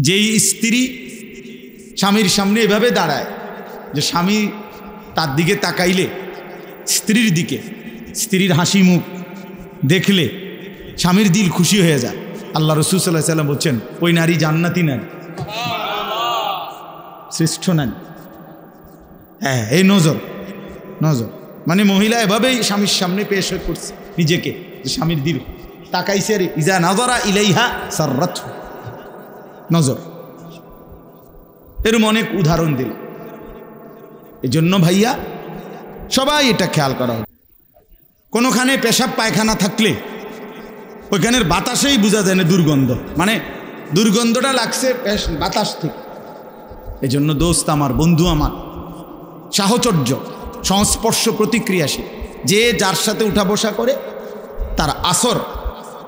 যেই স্ত্রী স্বামীর সামনে এভাবে দাঁড়ায় যে স্বামী তার দিকে তাকাইলে, স্ত্রীর দিকে, স্ত্রীর হাসি মুখ দেখলে স্বামীর দিল খুশি হয়ে যায়, আল্লাহ রাসূল সাল্লাল্লাহু আলাইহি ওয়াসাল্লাম বলছেন ওই নারী জান্নাতি নারী, শ্রেষ্ঠ নারী। হ্যাঁ, এই নজর মানে মহিলা এভাবেই স্বামীর সামনে পেশ করছে নিজেকে, যে স্বামীর দিল তাকাইছে, রে ইজা নাযরা ইলাইহা সাররাতহু, নজর। এরকম অনেক উদাহরণ দিল। এই জন্য ভাইয়া সবাই এটা খেয়াল করা হবে। কোনোখানে পেশাব পায়খানা থাকলে ওইখানের বাতাসেই বোঝা যায় না দুর্গন্ধ, মানে দুর্গন্ধটা লাগছে বাতাস থেকে। এই জন্য দোস্ত আমার, বন্ধু আমার, সাহচর্য, সংস্পর্শ প্রতিক্রিয়াশীল, যে যার সাথে উঠা বসা করে তার আসর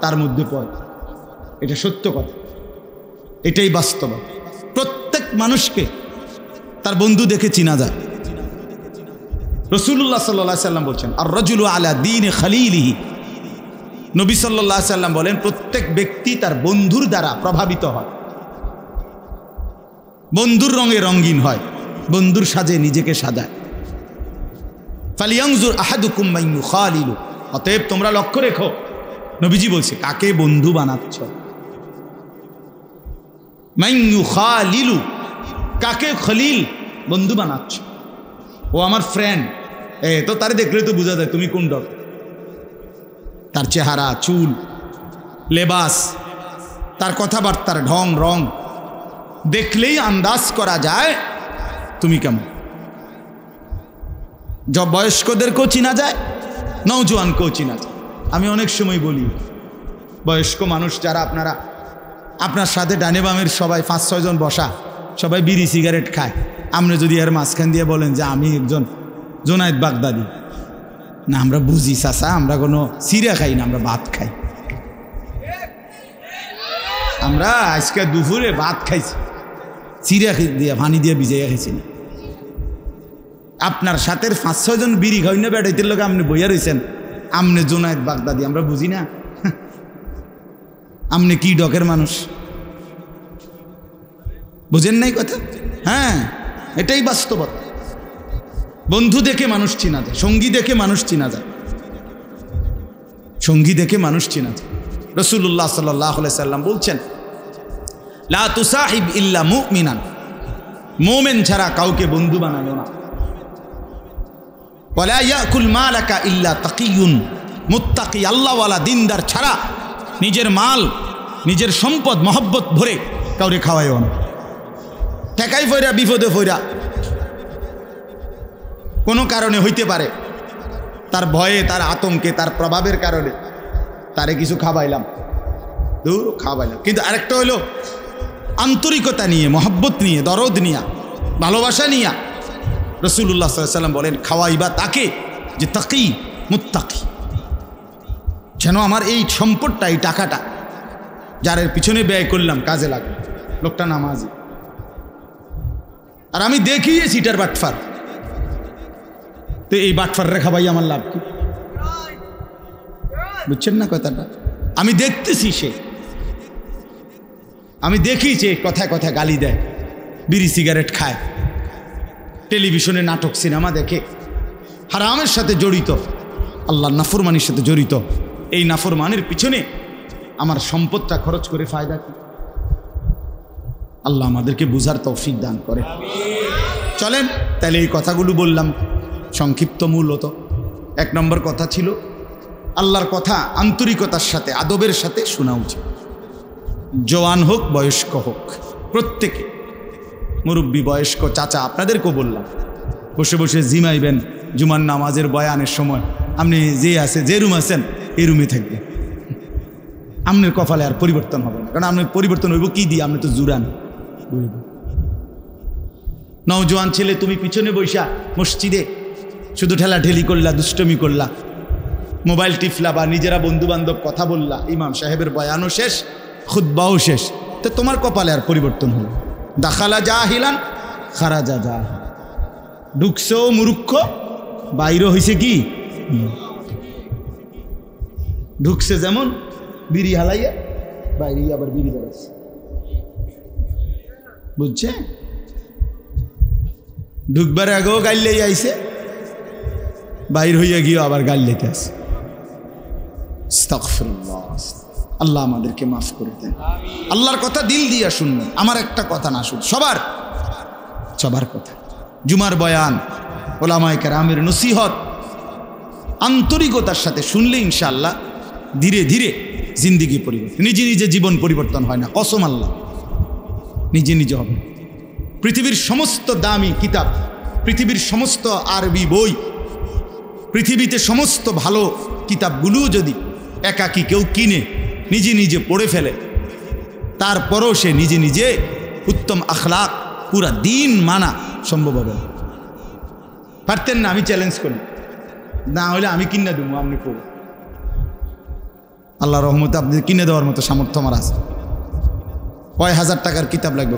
তার মধ্যে পড়ে। এটা সত্য কথা, এটাই বাস্তব। প্রত্যেক মানুষকে তার বন্ধু দেখে চিনা যায়। রাসূলুল্লাহ সাল্লাল্লাহু আলাইহি সাল্লাম বলছেন আর রাজুলু আলা দীনি খালিলিহি, নবী সাল্লাল্লাহু আলাইহি সাল্লাম বলেন প্রত্যেক ব্যক্তি তার বন্ধুর দ্বারা প্রভাবিত হয়, বন্ধুর রঙে রঙিন হয়, বন্ধুর সাজে নিজেকে সাজায়। ফালিয়ানজুর আহাদুকুম মান ইউখালিলু, অতএব তোমরা লক্ষ্য রেখো, নবীজি বলছে কাকে বন্ধু বানাচ্ছ। মান ইউখালিলু, কাকে খলিল বন্ধু বানাচ্ছ। ও আমার ফ্রেন্ড, তো তারে দেখলে তো বোঝা যায় তুমি কোন ডগ। তার চেহারা, চুল, লেবাস, তার কথাবার্তার ঢং রং দেখলেই আন্দাজ করা যায় তুমি কেমন। বয়স্কদেরকেও চিনা যায়, নওজোয়ানকেও চিনা যায়। আমি অনেক সময় বলি বয়স্ক মানুষ যারা আপনার সাথে ডানে বামের সবাই 5-6 জন বসা, সবাই বিড়ি সিগারেট খায়, আপনি যদি এর মাঝখান দিয়ে বলেন যে আমি একজন জোনায়েদ বাগদাদি, না আমরা বুঝি চাচা, আমরা কোনো সিরা খাই না, আমরা ভাত খাই। আমরা আজকে দুপুরে ভাত খাইছি, সিরা দিয়ে পানি দিয়ে ভিজাইয়া খাইছি না। আপনার সাথে 5-6 জন বিড়ি খাই না বেড়াইতে লোক আপনি বইয়া রয়েছেন, আমনে জোনায়েদ বাগদাদি, আমরা বুঝি না। আমনে কি ডকের মানুষ, বুঝেন নাই কথা? হ্যাঁ, এটাই বাস্তবতা। বন্ধু দেখে মানুষ চিনা যায়, সঙ্গী দেখে মানুষ চিনা যায়, সঙ্গী দেখে মানুষ চিনা যায়। রাসূলুল্লাহ সাল্লাল্লাহু আলাইহি সাল্লাম বলছেন লা তুসাহিব ইল্লা মুমিনান, মুমিন ছাড়া কাউকে বন্ধু বানানো না। ওয়ালা ইয়াকুল মালাকা ইল্লা তাকিয়ুন, মুত্তাকি আল্লাহওয়ালা দিনদার ছাড়া নিজের মাল, নিজের সম্পদ মহব্বত ভরে কাউরে খাওয়াইও না। ঠেকাই ফইরা বিপদে ফইরা কোনো কারণে হইতে পারে, তার ভয়ে, তার আতঙ্কে, তার প্রভাবের কারণে তারে কিছু খাওয়াইলাম, দূর খাওয়াইলাম। কিন্তু আরেকটা হইল আন্তরিকতা নিয়ে, মহব্বত নিয়ে, দরদ নিয়ে, ভালোবাসা নিয়ে। রাসূলুল্লাহ সাল্লাল্লাহু আলাইহি সাল্লাম বলেন খাওয়াইবা তাকে যে তাকি মুত্তাকি, যেন আমার এই সম্পদটা, এই টাকাটা যার পিছনে ব্যয় করলাম কাজে লাগবে। লোকটা নামাজি, আর আমি দেখিয়েছি এটার বাটফার, তো এই বাটফার রেখা ভাই আমার লাভ কি? বুঝছেন না কথাটা? আমি দেখতেছি, আমি দেখিয়েছি কথায় কথায় গালি দেয়, বিড়ি সিগারেট খায়, টেলিভিশনে নাটক সিনেমা দেখে, হারামের সাথে জড়িত, আল্লাহর নাফরমানির সাথে জড়িত। এই নাফরমানির পিছনে আমার সম্পদটা খরচ করে ফায়দা কি? আল্লাহ আমাদেরকে বুঝার তৌফিক দান করে। চলেন তাহলে এই কথাগুলো বললাম সংক্ষিপ্ত। মূলত 1 নম্বর কথা ছিল আল্লাহর কথা আন্তরিকতার সাথে, আদবের সাথে শোনা উচিত। জওয়ান হোক, বয়স্ক হোক, প্রত্যেকে, মুরব্বী, বয়স্ক, চাচা, আপনাদেরকেও বললাম বসে বসে জিমাইবেন জুমার নামাজের বয়ানের সময়, আপনি যে রুম আছেন এই রুমে থাকবেন। আপনার কপালে আর পরিবর্তন হবে না, কারণ আপনার পরিবর্তন হইব কি দিয়ে? আপনি তো জুরান। নওজোয়ান ছেলে, তুমি পিছনে বৈশা মসজিদে শুধু ঠেলাঠেলি করলা, দুষ্টমি করলা, মোবাইল টিফলা, বা নিজেরা বন্ধু বান্ধব কথা বললা, ইমাম সাহেবের বয়ানও শেষ, খুতবাও শেষ, তো তোমার কপালে আর পরিবর্তন হলো। দাখালা জাহিলান খারাজা জাহিল, ঢুকছেও মূর্খ, বাইরে হয়েছে কি? ঢুকছে যেমন বিড়ি হালাইয়া, বাইরে আবার বিড়ি বেড়াচ্ছে। বুঝছে? ঢুকবার আগেও গাইলেই আইছে, বাইর হইয়া গিয়ে আবার গাইলেতে আসে। আস্তাগফিরুল্লাহ। আল্লাহ আমাদেরকে মাফ করে দেন। আল্লাহর কথা দিল দিয়া শুনবেন, আমার একটা কথা না, শুধু সবার কথা। জুমার বয়ান, ওলামায়ে কেরামের নসিহত আন্তরিকতার সাথে শুনলে ইনশাআল্লাহ ধীরে ধীরে জিন্দিগি পরিবর্তন। নিজে নিজে জীবন পরিবর্তন হয় না, কসম আল্লাহ, নিজে নিজে হবে। পৃথিবীর সমস্ত দামি কিতাব, পৃথিবীর সমস্ত আরবি বই, পৃথিবীতে সমস্ত ভালো কিতাবগুলো যদি একাকী কেউ কিনে নিজে নিজে পড়ে ফেলে, তারপরও সে নিজে নিজে উত্তম আখলাক পুরা দিন মানা সম্ভব হবে। পারতেন না? আমি চ্যালেঞ্জ করি, না হলে আমি কিনে দেবো, আপনি পড়ব। আল্লাহ রহমতে আপনি কিনে দেওয়ার মতো সামর্থ্য আমার আছে। কয় হাজার টাকার কিতাব লাগবে,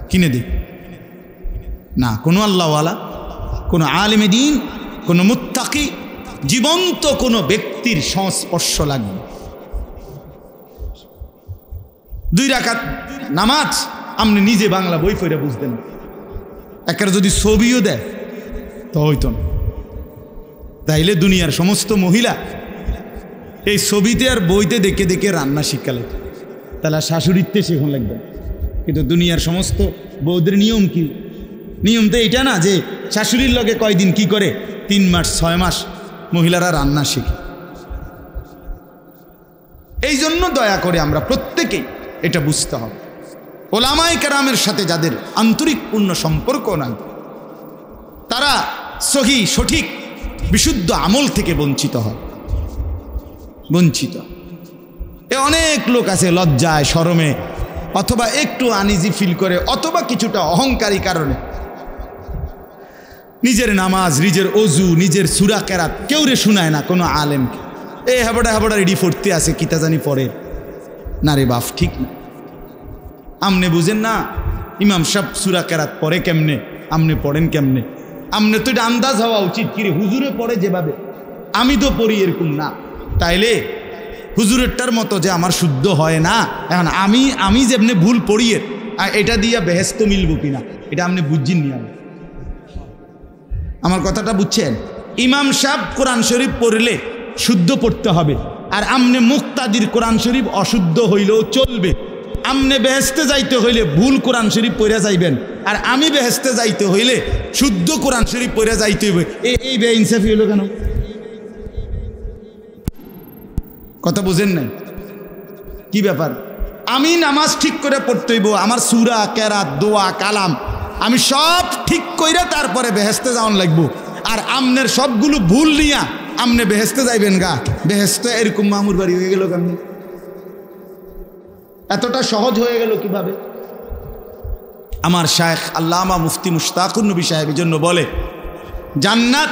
কিনে দিই না। কোনো আল্লাহওয়ালা, কোনো আলিমে দ্বীন, কোনো মুত্তাকি, জীবন্ত কোনো ব্যক্তির সংস্পর্শ লাগবে। 2 রাকাত নামাজ আপনি নিজে বাংলা বই পড়ে বুঝতেন, একটা যদি ছবিও দেয় তো হইতো না। তাইলে দুনিয়ার সমস্ত মহিলা এই ছবিতে আর বইতে দেখে দেখে রান্না শিক্ষালে, তাহলে শাশুড়িতে শেখন লাগবে। কিন্তু দুনিয়ার সমস্ত বৌদের নিয়ম কি? নিয়ম তো এইটা না যে শাশুড়ির লগে কয়দিন কি করে, 3 মাস 6 মাস মহিলারা রান্না শিখে। এই জন্য দয়া করে আমরা প্রত্যেকেই এটা বুঝতে হবে, ওলামায়ে কেরামের সাথে যাদের আন্তরিক পূর্ণ সম্পর্ক না, তারা সহি সঠিক বিশুদ্ধ আমল থেকে বঞ্চিত হয়। অনেক লোক আছে লজ্জায় শরমে অথবা একটু আনইজি ফিল করে অথবা কিছুটা অহংকারী কারণে নিজের নামাজ, নিজের অজু, নিজের সূরা কেরাত কেউ রে শুনায় না কোনো আলেমকে। এই হাবড়া রেডি পড়তে আছে, কিতা জানি পড়ে না রে বাপ, ঠিক না। আমনে বুঝেন না ইমাম সাহেব সূরা কেরাত পড়ে কেমনে, আমনে পড়েন কেমনে? আমনে তো এটা আন্দাজ হওয়া উচিত, কিরে হুজুরে পড়ে যেভাবে আমি তো পড়ি এরকম না। তাইলে হুজুরেরটার মতো যে আমার শুদ্ধ হয় না, এখন আমি যেমনি ভুল পড়িয়ে এটা দিয়া বেহেস্ত মিলব কিনা এটা আপনি বুঝছেন নি? আমার কথাটা বুঝছেন? ইমাম সাহেব কোরআন শরীফ পড়লে শুদ্ধ পড়তে হবে, আর আমনে মুক্তাদির কোরআন শরীফ অশুদ্ধ হইলেও চলবে। আমনে বেহেস্তে যাইতে হইলে ভুল কোরআন শরীফ পড়ে যাইবেন, আর আমি বেহেস্তে যাইতে হইলে শুদ্ধ কোরআন শরীফ পড়ে যাইতে হইবে। এই বেইনসাফি হলো কেন? কথা বুঝেন নাই? কি ব্যাপার? আমি নামাজ ঠিক করে পড়তে হইব, আমার সূরা কেরাত দোয়া কালাম আমি সব ঠিক কইরা তারপরে বেহেস্তে যাওয়ান লাগবো, আর আমনের সবগুলো ভুল নিয়া আমনে বেহেস্তে যাইবেন গা। বেহেস্তে এরকম মামুর বাড়ি হয়ে গেল কেমনি? এতটা সহজ হয়ে গেল কিভাবে? আমার শায়েখ আল্লামা মুফতি মুশতাকুর নবী সাহেব এই জন্য বলে, জান্নাত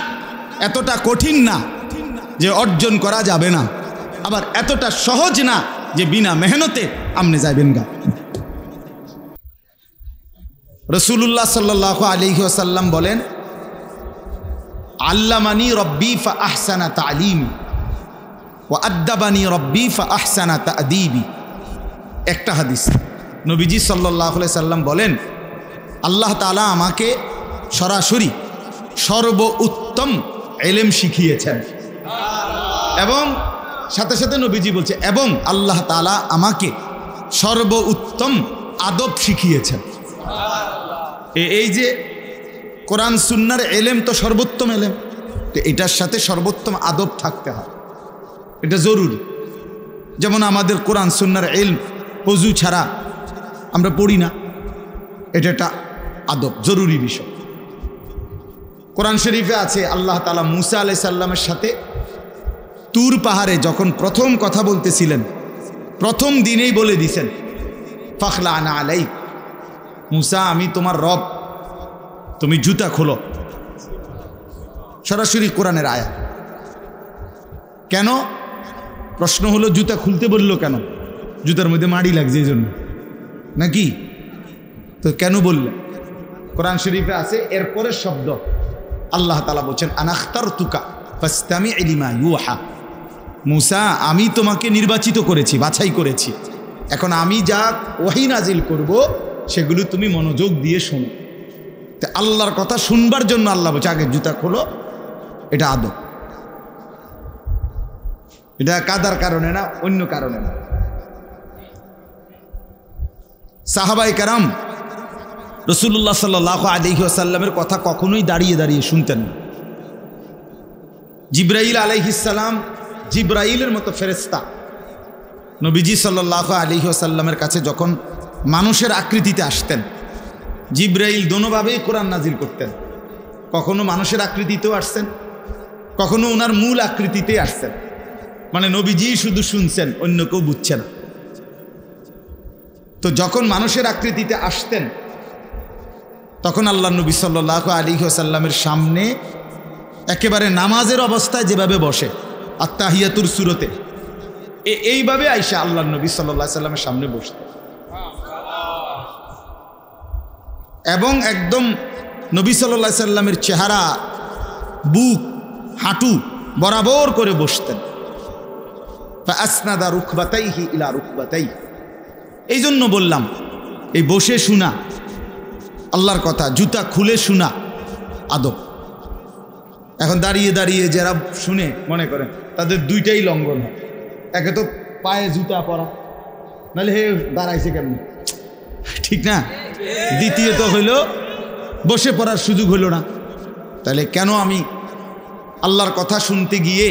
এতটা কঠিন না যে অর্জন করা যাবে না, আবার এতটা সহজ না যে বিনা মেহনতে আমনে যাইবেন গা। রাসূলুল্লাহ সাল্লাল্লাহু আলাইহি ওয়াসাল্লাম বলেন, আল্লামানি রব্বি ফা আহসানা তালিমি ওয়া আদ্দাবানি রব্বি ফা আহসানা তা'দীবি। একটা হাদিস, নবীজি সাল্লাল্লাহু আলাইহি সাল্লাম বলেন, আল্লাহ তাআলা আমাকে সরাসরি সর্বোত্তম ইলম শিখিয়েছেন, এবং সাথে সাথে নবীজি বলছে, এবং আল্লাহ তাআলা আমাকে সর্বোত্তম আদব শিখিয়েছেন। এই যে কোরআন সুন্নাহর ইলম তো সর্বোত্তম ইলম, তো এটার সাথে সর্বোত্তম আদব থাকতে হয়, এটা জরুরি। যেমন আমাদের কোরআন সুন্নাহর ইলম ওযু ছাড়া আমরা পড়ি না, এটা একটা আদব, জরুরি বিষয়। কোরআন শরীফে আছে আল্লাহ তাআলা মুসা আলাইহিস সালামের সাথে তুর পাহাড়ে যখন প্রথম কথা বলতেছিলেন, প্রথম দিনেই বলে দিছেন, ফাখলা আনা আলাইক, মুসা আমি তোমার রব, তুমি জুতা খোলো। সরাসরি কোরআনের আয়াত। কেন? প্রশ্ন হলো জুতা খুলতে বললো কেন? জুতার মধ্যে মাড়ি লাগছে এই জন্য নাকি? তো কেন বললেন? কোরআন শরীফে আছে এরপরের শব্দ, আল্লাহ তাআলা বলছেন, আনাখতারতুকা ফাসতামি লিমা ইউহা। মুসা আমি তোমাকে নির্বাচিত করেছি, বাছাই করেছি, এখন আমি যা ওহী নাজিল করব সেগুলো তুমি মনোযোগ দিয়ে শোনো। তো আল্লাহর কথা শুনবার জন্য আল্লাহ বলছে আগে জুতা খোলো, এটা আদব। এটা কাদার কারণে না, অন্য কারণে না। সাহাবায়ে কেরাম রাসূলুল্লাহ সাল্লাল্লাহু আলাইহি ওয়াসাল্লামের কথা কখনোই দাঁড়িয়ে দাঁড়িয়ে শুনতেন না। জিবরাইল আলাইহিস সালাম, জিবরাইলের মতো ফেরেশতা নবীজি সাল্লাল্লাহু আলাইহি ওয়াসাল্লামের কাছে যখন মানুষের আকৃতিতে আসতেন, জিবরাইল দোনোভাবেই কোরআন নাজিল করতেন। কখনো মানুষের আকৃতিতেও আসছেন, কখনো ওনার মূল আকৃতিতে আসছেন। মানে নবীজি শুধু শুনছেন, অন্য কেউ বুঝছে না। তো যখন মানুষের আকৃতিতে আসতেন তখন আল্লাহ নবী সাল্লাল্লাহু আলাইহি ওয়াসাল্লামের সামনে একেবারে নামাজের অবস্থায় যেভাবে বসে আত্তাহিয়াতুর সূরতে, এইভাবে আয়েশা আল্লাহ নবী সাল্লাল্লাহু আলাইহি ওয়াসাল্লামের সামনে বসতেন এবং একদম নবী সাল্লাল্লাহু আলাইহি ওয়াসাল্লামের চেহারা, বুক, হাঁটু বরাবর করে বসতেন। ফাআসনাদা রুকবাতাইহি ইলা রুকবাতাই। এই জন্য বললাম এই বসে শোনা আল্লাহর কথা, জুতা খুলে শোনা আদব। এখন দাঁড়িয়ে দাঁড়িয়ে যারা শুনে মনে করেন তাদের দুইটাই লঙ্ঘন হয়। একে তো পায়ে জুতা পরা, নাহলে হে দাঁড়াইছে কেমন, ঠিক না? দ্বিতীয়ত হইল বসে পড়ার সুযোগ হইল না। তাহলে কেন আমি আল্লাহর কথা শুনতে গিয়ে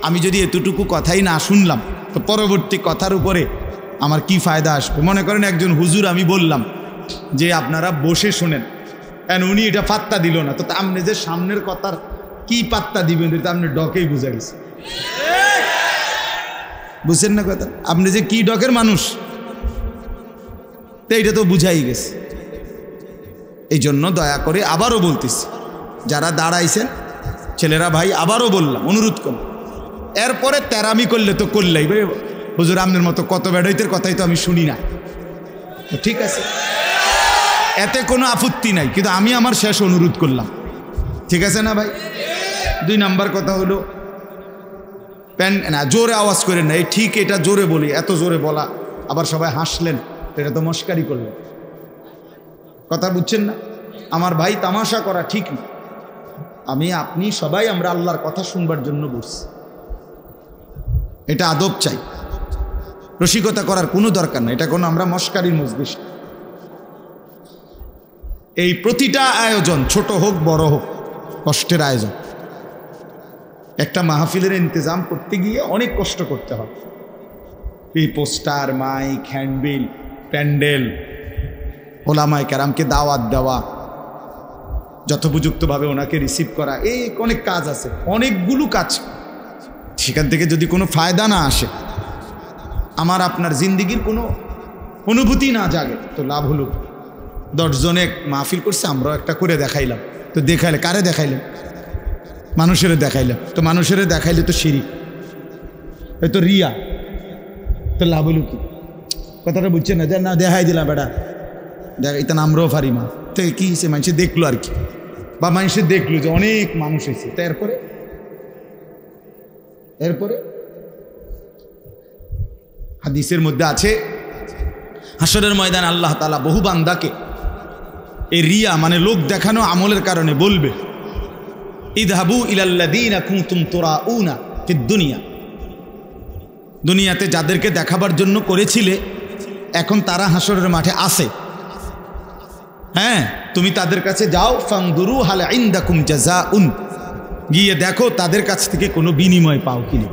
আমি যদি এতটুকু কথাই না শুনলাম, তো পরবর্তী কথার উপরে আমার কি ফায়দা আসবে? মনে করেন একজন হুজুর, আমি বললাম যে আপনারা বসে শোনেন, কেন উনি এটা পাত্তা দিল না, তো আপনি যে সামনের কথার কি পাত্তা দিবেন এটা আপনি ডকেই বুঝা গেছে। বুঝছেন না কথা? আপনি যে কি ডকের মানুষ তো এইটা তো বুঝাই গেছে। এই জন্য দয়া করে আবারও বলতেছি, যারা দাঁড়াইছেন ছেলেরা ভাই, আবারও বললাম, অনুরোধ করলাম, এরপরে তেরামি করলে তো করলেই হুজুর আপনার মতো কত বেড়াইতের কথাই তো আমি শুনি না, ঠিক আছে, এতে কোনো আপত্তি নাই, কিন্তু আমি আমার শেষ অনুরোধ করলাম, ঠিক আছে না ভাই? 2 নাম্বার কথা হলো প্যান না, জোরে আওয়াজ করেন না। এই ঠিক, এটা জোরে বলি, এত জোরে বলা আবার সবাই হাসলেন, এটা তো মস্কারি করলেন, কথা বুঝছেন না? আমার ভাই, তামাশা করা ঠিক না। আমি, আপনি সবাই আমরা আল্লাহর কথা শুনবার জন্য বসছি, এটা আদব চাই। রসিকতা করার কোনো দরকার নেই, এটা কোনো আমরা মস্কারির মজলিস। এই প্রতিটা আয়োজন ছোট হোক বড় হোক কষ্টের আয়োজন। একটা মাহফিলের ইন্তজাম করতে গিয়ে অনেক কষ্ট করতে হয়। এই পোস্টার, মাইক, হ্যান্ডবিল, প্যান্ডেল, ওলামায়ে কেরামকে দাওয়াত দেওয়া, যথোপযুক্তভাবে ওনাকে রিসিভ করা, এই অনেক কাজ আছে, অনেকগুলো কাজ। সেখান থেকে যদি কোনো ফায়দা না আসে, আমার আপনার জিন্দিগির কোনো অনুভূতি না জাগে, তো লাভ হলো। 10 জনে মাহফিল করছে, আমরাও একটা করে দেখাইলাম, তো দেখাইলে কারে দেখাইলাম? মানুষের দেখাইলাম, তো মানুষের দেখাইলে তো শিরিক, এই তো রিয়া, তো লাভ হলো কি? কথাটা বুঝছে না? যে না দেখাই দিলাম বেটা, দেখ এটা আমরাও পারি মা, তো কি সে মানুষে দেখলো আর কি, বা মানুষে দেখলো যে অনেক মানুষ এসে, তো এরপরে হাদিসের মধ্যে আছে, হাসরের ময়দানে আল্লাহ তাআলা বহু বান্দাকে এই রিয়া মানে লোক দেখানো আমলের কারণে বলবে, ইযহাবু ইলাল্লাযীনা কুনতুম তুরাউনা ফিদ দুনিয়া, দুনিয়াতে যাদেরকে দেখাবার জন্য করেছিলে এখন তারা হাসরের মাঠে আছে, হ্যাঁ তুমি তাদের কাছে যাও, ফানদুরু হাল ইনদাকুম জাযাউন, গিয়ে দেখো তাদের কাছ থেকে কোনো বিনিময় পাও কিনা।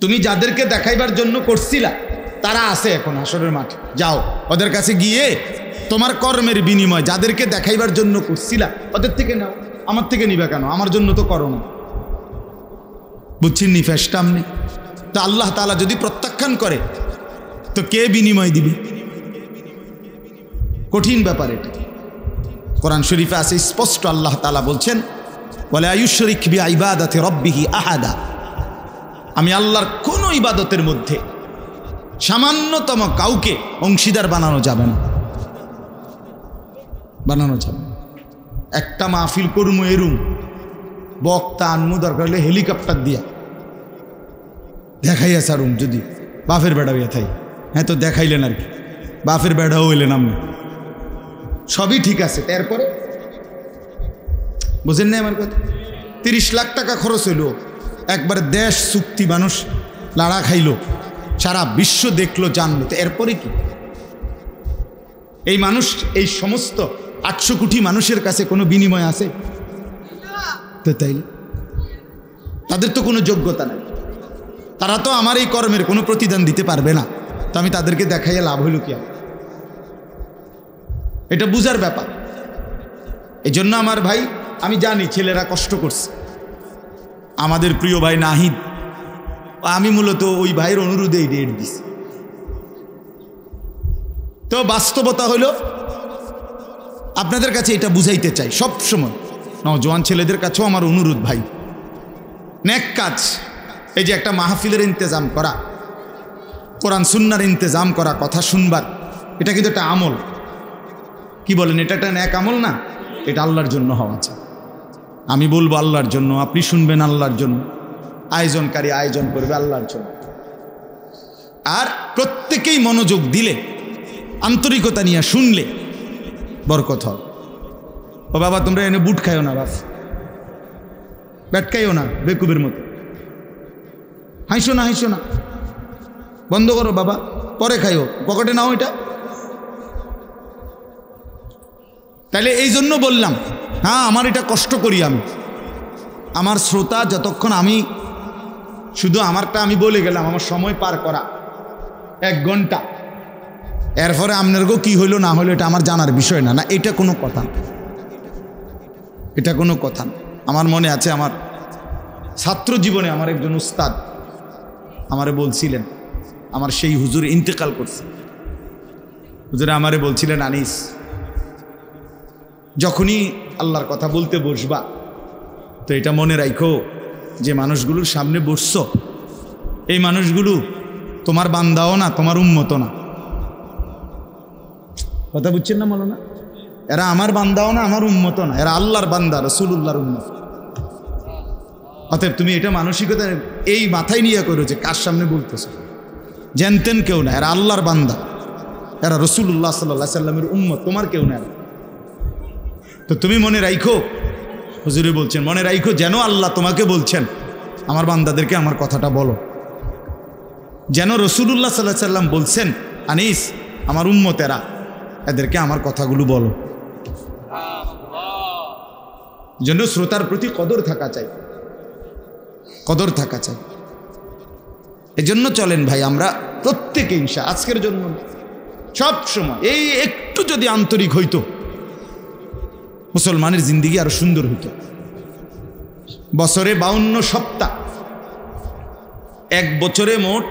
তুমি যাদেরকে দেখাইবার জন্য করছিলা তারা আছে এখন হাসরের মাঠে, যাও ওদের কাছে গিয়ে তোমার কর্মের বিনিময় যাদেরকে দেখাইবার জন্য করছিলা ওদের থেকে নাও, আমার থেকে নিবে কেন? আমার জন্য তো করো না। বুঝছেন নি ফেসটা আপনি? তো আল্লাহ তাআলা যদি প্রত্যাখ্যান করে তো কে বিনিময় দিবে? কঠিন ব্যাপার এটা। কোরআন শরীফে আছে স্পষ্ট, আল্লাহ তাআলা বলছেন, ওয়ালা ইউশরিক বিইবাদাতি রাব্বিহি আহাদা, আমি আল্লাহর কোনো ইবাদতের মধ্যে সামান্যতম কাউকে অংশীদার বানানো যাবে না, বানানো যাবে না। একটা মাহফিল করমু এরুম, বক্তা আনমু, দরকার হলে হেলিকপ্টার দিয়া দেখাইয়া সারুম, যদি বাপের বেড়া বিয়া থাই, হ্যাঁ তো দেখাইলেন আর কি, বাপের বেড়াও হইলেন আপনি, সবই ঠিক আছে, তারপরে বুঝেন না আমার কথা? 30 লাখ টাকা খরচ হইল, একবার দেশ চুক্তি, মানুষ লাড়া খাইলো, সারা বিশ্ব দেখলো, জানলো, তো এরপরে কি? এই মানুষ, এই সমস্ত 800 কোটি মানুষের কাছে কোনো বিনিময় আছে? তো তাই তাদের তো কোনো যোগ্যতা নাই, তারা তো আমার এই কর্মের কোনো প্রতিদান দিতে পারবে না, তো আমি তাদেরকে দেখাইয়া লাভ হইল কি? এটা বুঝার ব্যাপার। এই জন্য আমার ভাই, আমি জানি ছেলেরা কষ্ট করছে, আমাদের প্রিয় ভাই নাহিদ, আমি মূলত ওই ভাইয়ের অনুরোধেই ডেট দিছি। তো বাস্তবতা হলো, আপনাদের কাছে এটা বুঝাইতে চাই সব সময়, নওজোয়ান ছেলেদের কাছেও আমার অনুরোধ, ভাই নেক কাজ, এই যে একটা মাহফিলের ইন্তজাম করা, কোরআন সুন্নার ইন্তজাম করা, কথা শুনবার, এটা কিন্তু একটা আমল। কি বলেন? এটা একটা নেক আমল না? এটা আল্লাহর জন্য হওয়া চাই। আমি বলবো আল্লাহর জন্য, আপনি শুনবেন আল্লাহর জন্য, আয়োজনকারী আয়োজন করবে আল্লাহর জন্য। আর প্রত্যেকেই মনোযোগ দিলে, আন্তরিকতা নিয়ে শুনলে বরকত হবে। ও বাবা, তোমরা এনে বুট খাইও না, বাস ব্যাট খাইও না বেকুবের মতো, হাসো না, হাসো না, বন্ধ করো বাবা, পরে খাইও, পকেটে নাও এটা। তাহলে এই জন্য বললাম, হ্যাঁ আমার এটা কষ্ট করি আমি, আমার শ্রোতা যতক্ষণ, আমি শুধু আমারটা আমি বলে গেলাম, আমার সময় পার করা 1 ঘন্টা, এরপরে আপনারকেও কি হইলো না হইলো এটা আমার জানার বিষয় না, না এটা কোনো কথা না, এটা কোনো কথা না। আমার মনে আছে, আমার ছাত্র জীবনে আমার একজন উস্তাদ আমারে বলছিলেন, আমার সেই হুজুর ইন্তেকাল করছে, হুজুরে আমারে বলছিলেন, আনিস যখনই আল্লাহর কথা বলতে বসবা, তো এটা মনে রাখো যে মানুষগুলোর সামনে বসছো, এই মানুষগুলো তোমার বান্দাও না, তোমার উম্মত না। কথা বুঝছেন না মাওলানা? এরা আমার বান্দাও না, আমার উম্মত না, এরা আল্লাহর বান্দা, রাসূলুল্লাহর উম্মত। অতএব তুমি এটা মানসিকতা এই মাথায় নিয়ে করো যে কার সামনে বলতেছো, জানতেন কেউ না, এরা আল্লাহর বান্দা, এরা রাসূলুল্লাহ সাল্লাল্লাহু আলাইহি সাল্লামের উম্মত, তোমার কেউ না। তো তুমি মনে রাখো, হুজুরে বলছেন মনে রাখো, যেন আল্লাহ তোমাকে বলছেন আমার বান্দাদেরকে আমার কথাটা বলো, যেন রাসূলুল্লাহ সাল্লাল্লাহু আলাইহি সাল্লাম বলছেন, আনিস আমার উম্মতেরা, এদেরকে আমার কথাগুলো বলো। যেন শ্রোতার প্রতি কদর থাকা চাই, কদর থাকা চাই। এজন্য চলেন ভাই, আমরা প্রত্যেকে ইনশাআল্লাহ আজকের জন্য সব সময় এই একটু যদি আন্তরিক হইতো, মুসলমানের জিন্দিগি আরো সুন্দর হইতো। বছরে 52 সপ্তাহ, 1 বছরে মোট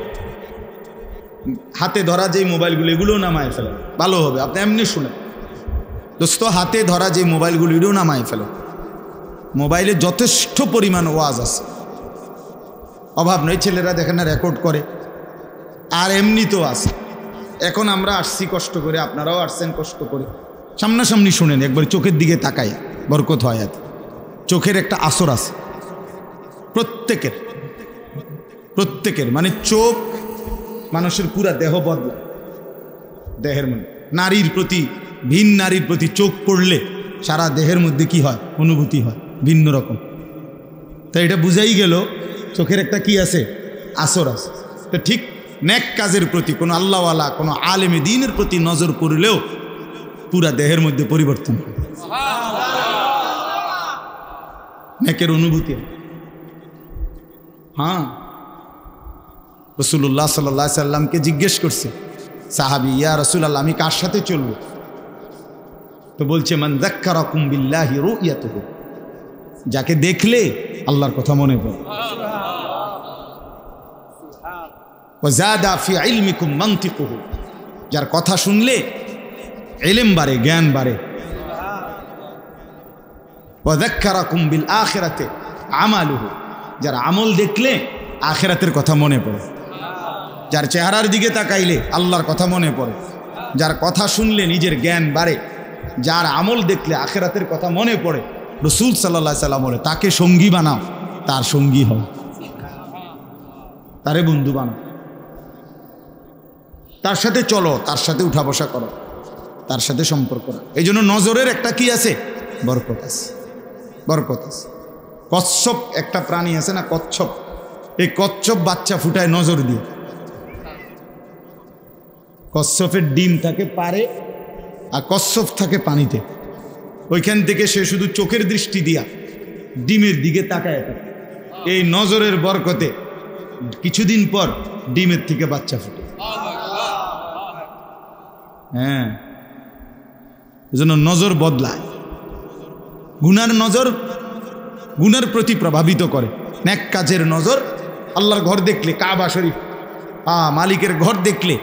হাতে ধরা যে মোবাইলগুলো, এগুলোও নামায় ফেলেন, ভালো হবে। আপনি এমনি শুনেন দোস্ত, হাতে ধরা যে মোবাইলগুলো, এগুলোও নামায় ফেলেন। মোবাইলে যথেষ্ট পরিমাণ ওয়াজ আছে, অভাব নয়। ছেলেরা দেখেন না রেকর্ড করে, আর এমনি তো আছে। এখন আমরা আসছি কষ্ট করে, আপনারাও আসছেন কষ্ট করে, সামনাসামনি শুনেন, একবার চোখের দিকে তাকায়, বরকত হয়। চোখের একটা আসর আছে প্রত্যেকের, প্রত্যেকের, মানে চোখ মানুষের পুরা দেহ বদলায়। দেহের মধ্যে নারীর প্রতি, ভিন নারীর প্রতি চোখ পড়লে সারা দেহের মধ্যে কি হয়, অনুভূতি হয় ভিন্ন রকম। তাই এটা বুঝাই গেল চোখের একটা কি আছে, আসর আছে। তো ঠিক নেক কাজের প্রতি, কোনো আল্লাহওয়ালা, কোনো আলেমে দ্বীনের প্রতি নজর পড়লেও পুরা দেহের মধ্যে পরিবর্তন হয়, নেকের অনুভূতি। হ্যাঁ, রাসূলুল্লাহ সাল্লাল্লাহু আলাইহি সাল্লামকে জিজ্ঞেস করছে সাহাবী, ইয়া রাসূলুল্লাহ আমি কার সাথে চলবো? তো বলছে, মান যাক্কারাকুম বিল্লাহি রুয়াতুহু, যাকে দেখলে আল্লাহর কথা মনে পড়ে। ওয়া যাদা ফি ইলমিকুম মানতিকুহু, যার কথা শুনলে ইলম বাড়ে, জ্ঞান বাড়ে। ওয়া যাক্কারাকুম বিল আখিরাতি আমালুহু, যার আমল দেখলে আখিরাতের কথা মনে পড়ে। যার চেহারার দিকে তাকাইলে আল্লাহর কথা মনে পড়ে, যার কথা শুনলে নিজের জ্ঞান বাড়ে, যার আমল দেখলে আখিরাতের কথা মনে পড়ে। রাসূল সাল্লাল্লাহু আলাইহি সাল্লাম বলে, তাকে সঙ্গী বানাও, তার সঙ্গী হও, তারে বন্ধু বানাও। তার সাথে চলো, তার সাথে উঠা বসা করো, তার সাথে সম্পর্ক রাখো। এই জন্য নজরের একটা কি আছে? বরকত আছে, বরকত আছে। কচ্ছপ একটা প্রাণী আছে না, কচ্ছপ, এই কচ্ছপ বাচ্চা ফুটায় নজর দিয়ে। কচ্ছপের ডিম থাকে পারে আর কচ্ছপ থাকে পানিতে, ওইখান থেকে সে শুধু চোখের দৃষ্টি দিয়া ডিমের দিকে তাকায় থাকে। এই নজরের বরকতে কিছুদিন পর ডিমের থেকে বাচ্চা ফুটে। হ্যাঁ, এজন্য নজর বদলায়। গুনার নজর গুনার প্রতি প্রভাবিত করে, নেক কাজের নজর। আল্লাহর ঘর দেখলে, কাবা শরীফ, মালিকের ঘর দেখলে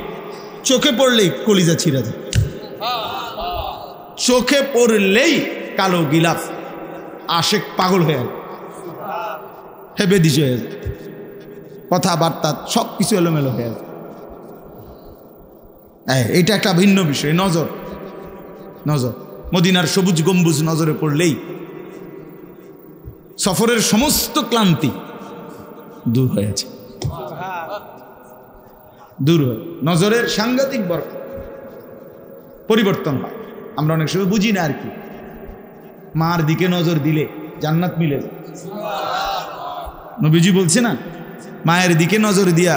চোখে পড়লেই কলিজা ছিঁড়া যায়, চোখে পড়লেই কালো গিলাফ আশেক পাগল হয়ে যায়, হেবেদিস হয়ে যায়, কথাবার্তা সব কিছু এলোমেলো হয়ে যায়। এটা একটা ভিন্ন বিষয়, নজর। নজর মদিনার সবুজ গম্বুজ নজরে পড়লেই সফরের সমস্ত ক্লান্তি দূর হয়েছে, দূর হয়। নজরের সাংঘাতিক বরকত, পরিবর্তন হয়। আমরা অনেক সময় বুঝি না আর কি, মার দিকে নজর দিলে জান্নাত মিলে যায়। নবীজি বলছে না, মায়ের দিকে নজর দিয়া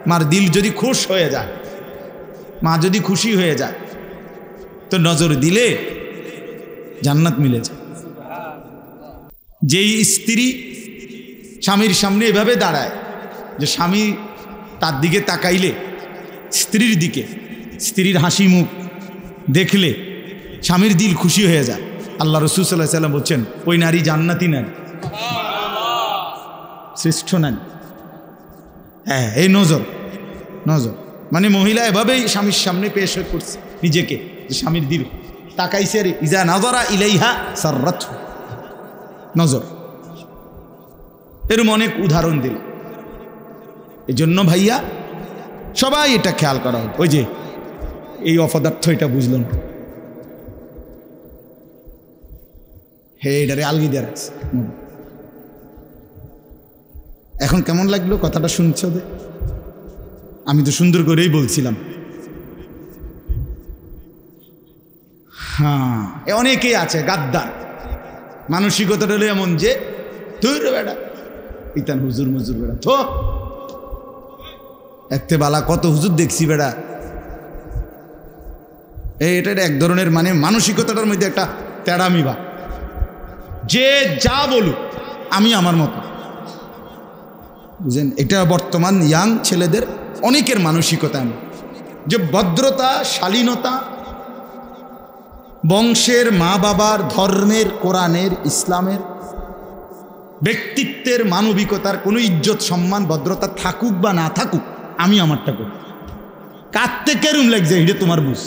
মার দিল যদি খুশ হয়ে যায়, মা যদি খুশি হয়ে যায়, তো নজর দিলে জান্নাত মিলে যায়। যেই স্ত্রী স্বামীর সামনে এভাবে দাঁড়ায় যে স্বামী তার দিকে তাকাইলে, স্ত্রীর দিকে, স্ত্রীর হাসি মুখ দেখলে স্বামীর দিল খুশি হয়ে যায়, আল্লাহ রাসূল সাল্লাল্লাহু আলাইহি ওয়াসাল্লাম বলছেন ওই নারী জান্নাতি নারী, শ্রেষ্ঠ নারী। হ্যাঁ, এই নজর। নজর মানে মহিলা এভাবেই স্বামীর সামনে পেশ করছে নিজেকে, যে স্বামীর দিল তাকাইছে, রে ইজা নাযরা ইলাইহা সাররাতহু, নজর। এরকম অনেক উদাহরণ দিল। এই জন্য ভাইয়া সবাই এটা খেয়াল করা হোক। ওই যে এই অপদার্থ এটা বুঝল না, হে এটারে আলগি দেয়া রাখছে। এখন কেমন লাগলো কথাটা শুনছো? আমি তো সুন্দর করেই বলছিলাম। হ্যাঁ, অনেকেই আছে গাদ্দার, মানসিকতাটা হলো এমন যে ধুর বেড়া ইতান হুজুর মুজুর বেড়া, তো একতে বালা কত হুজুর দেখছি বেড়া। এটা এক ধরনের মানে মানসিকতাটার মধ্যে একটা তেড়ামি বা, যে যা বলুক আমি আমার মতো, বুঝলেন? এটা বর্তমান ইয়াং ছেলেদের অনেকের মানসিকতা এমন যে ভদ্রতা, শালীনতা, বংশের, মা বাবার, ধর্মের, কোরআনের, ইসলামের, ব্যক্তিত্বের, মানবিকতার কোনো ইজ্জত, সম্মান, ভদ্রতা থাকুক বা না থাকুক, আমি আমারটা করি। কাঁদতে কেরম লাগছে এটা তোমার বুঝ,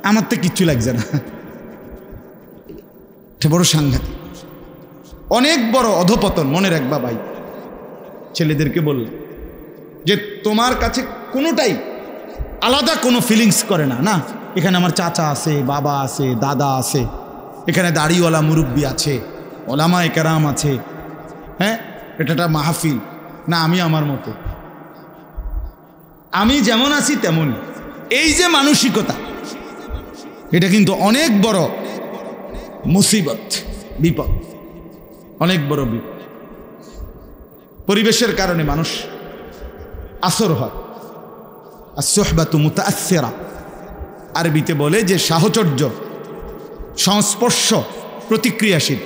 আমার তো কিচ্ছু লাগছে না। এটা বড় সাংঘাতিক, অনেক বড় অধপতন। মনে রাখবা ভাই, ছেলেদেরকে বললাম যে তোমার কাছে কোনোটাই আলাদা কোনো ফিলিংস করে না। না, এখানে আমার চাচা আছে, বাবা আছে, দাদা আছে, এখানে দাড়িওয়ালা মুরব্বী আছে, ওলামায়ে কেরাম আছে, হ্যাঁ, এটা একটা মাহফিল না, আমি আমার মতো, আমি যেমন আছি তেমনই। এই যে মানসিকতা, এটা কিন্তু অনেক বড় মুসিবত, বিপদ, অনেক বড় বিপদ। পরিবেশের কারণে মানুষ আসর হয়। as-suhbatu muta'aththira, আরবিতে বলে যে সাহচর্য, সংস্পর্শ প্রতিক্রিয়াশীল।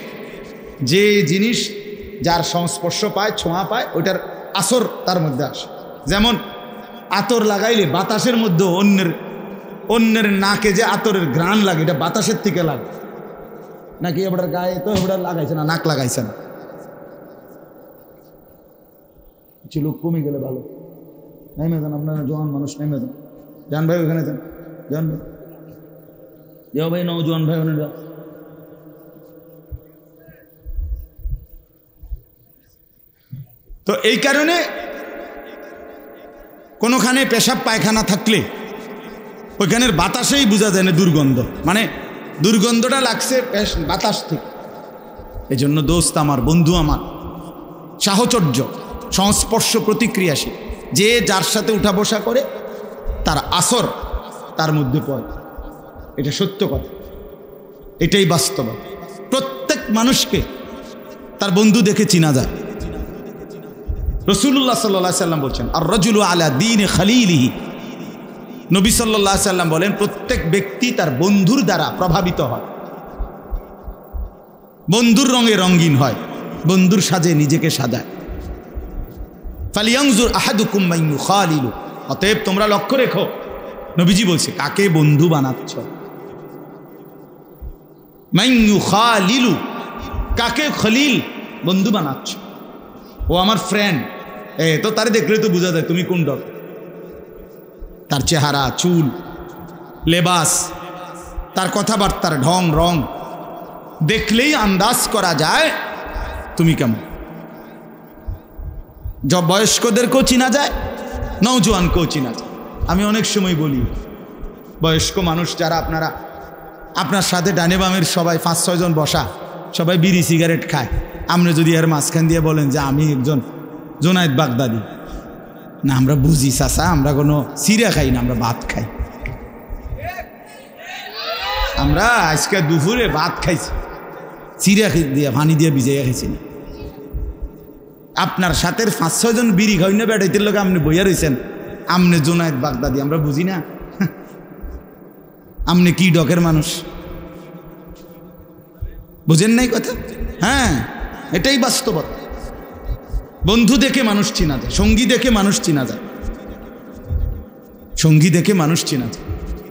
যে জিনিস যার সংস্পর্শ পায়, ছোঁয়া পায়, ওইটার আসর তার মধ্যে আসে। যেমন আতর লাগাইলে বাতাসের মধ্যে অন্যের নাকে যে আতরের ঘ্রাণ লাগে, এটা বাতাসের থেকে লাগে, নাকি এবার গায়ে তো এবার লাগাইছে না, নাক লাগাইছে না। কিছু লোক কমে গেলে ভালো, নেমে যান, আপনারা জওয়ান মানুষ নেমে যান, যান ভাই ওখানে যান, যান ভাই, যাও ভাই, নওজোয়ান ভাই ওখানে যাও। তো এই কারণে কোনোখানে পেশাব পায়খানা থাকলে ওইখানের বাতাসেই বোঝা যায় না দুর্গন্ধ, মানে দুর্গন্ধটা লাগছে বাতাস থেকে। এই জন্য দোস্ত আমার, বন্ধু আমার, সাহচর্য, সংস্পর্শ প্রতিক্রিয়াশীল, যে যার সাথে উঠা বসা করে তার আসর তার মধ্যে পড়ে। এটা সত্য কথা, এটাই বাস্তব। প্রত্যেক মানুষকে তার বন্ধু দেখে চিনা যায়। রাসূলুল্লাহ সাল্লাল্লাহু আলাইহি সাল্লাম বলছেন, আর রাজুলু আলা দীনি খালিলিহি। নবী সাল্লাল্লাহু আলাইহি সাল্লাম বলেন, প্রত্যেক ব্যক্তি তার বন্ধুর দ্বারা প্রভাবিত হয়, বন্ধুর রঙে রঙিন হয়, বন্ধুর সাজে নিজেকে সাজায়। ফালিয়ানজুর আহাদুকুম মান ইউখালিলু। অতএব তোমরা লক্ষ্য রেখো, নবীজি বলছে, কাকে বন্ধু বানাচ্ছ। মান ইউখালিলু, কাকে খলিল বন্ধু বানাচ্ছ। ও আমার ফ্রেন্ড, তো তারে দেখলে তো বোঝা যায় তুমি কোন দল। তার চেহারা, চুল, লেবাস, তার কথাবার্তার ঢং রং দেখলেই আন্দাজ করা যায় তুমি কেমন। বয়স্কদেরকেও চিনা যায়, নওজোয়ানকেও চিনা যায়। আমি অনেক সময় বলি, বয়স্ক মানুষ যারা আপনার সাথে ডানে বামের সবাই 5-6 জন বসা, সবাই বিড়ি সিগারেট খায়, আপনি যদি এর মাঝখান দিয়ে বলেন যে আমি একজন জোনায়েদ বাগদাদি, না আমরা বুঝি চাচা, আমরা কোনো সিরা খাই না, আমরা ভাত খাই। আমরা আজকে দুপুরে ভাত খাইছি, সিরা দিয়ে পানি দিয়ে ভিজাইয়া খাইছি না। আপনার সাথে 5-6 জন বিড়ি খাই না বেড়াইতে লোক আপনি বইয়া রয়েছেন, আমনে জোনায়েদ বাগদাদি, আমরা বুঝি না। আমনে কি ডকের মানুষ, বুঝেন নাই কথা? হ্যাঁ, এটাই বাস্তবতা। বন্ধু দেখে মানুষ চিনা যায়, সঙ্গী দেখে মানুষ চিনা যায়, সঙ্গী দেখে মানুষ চিনা যায়।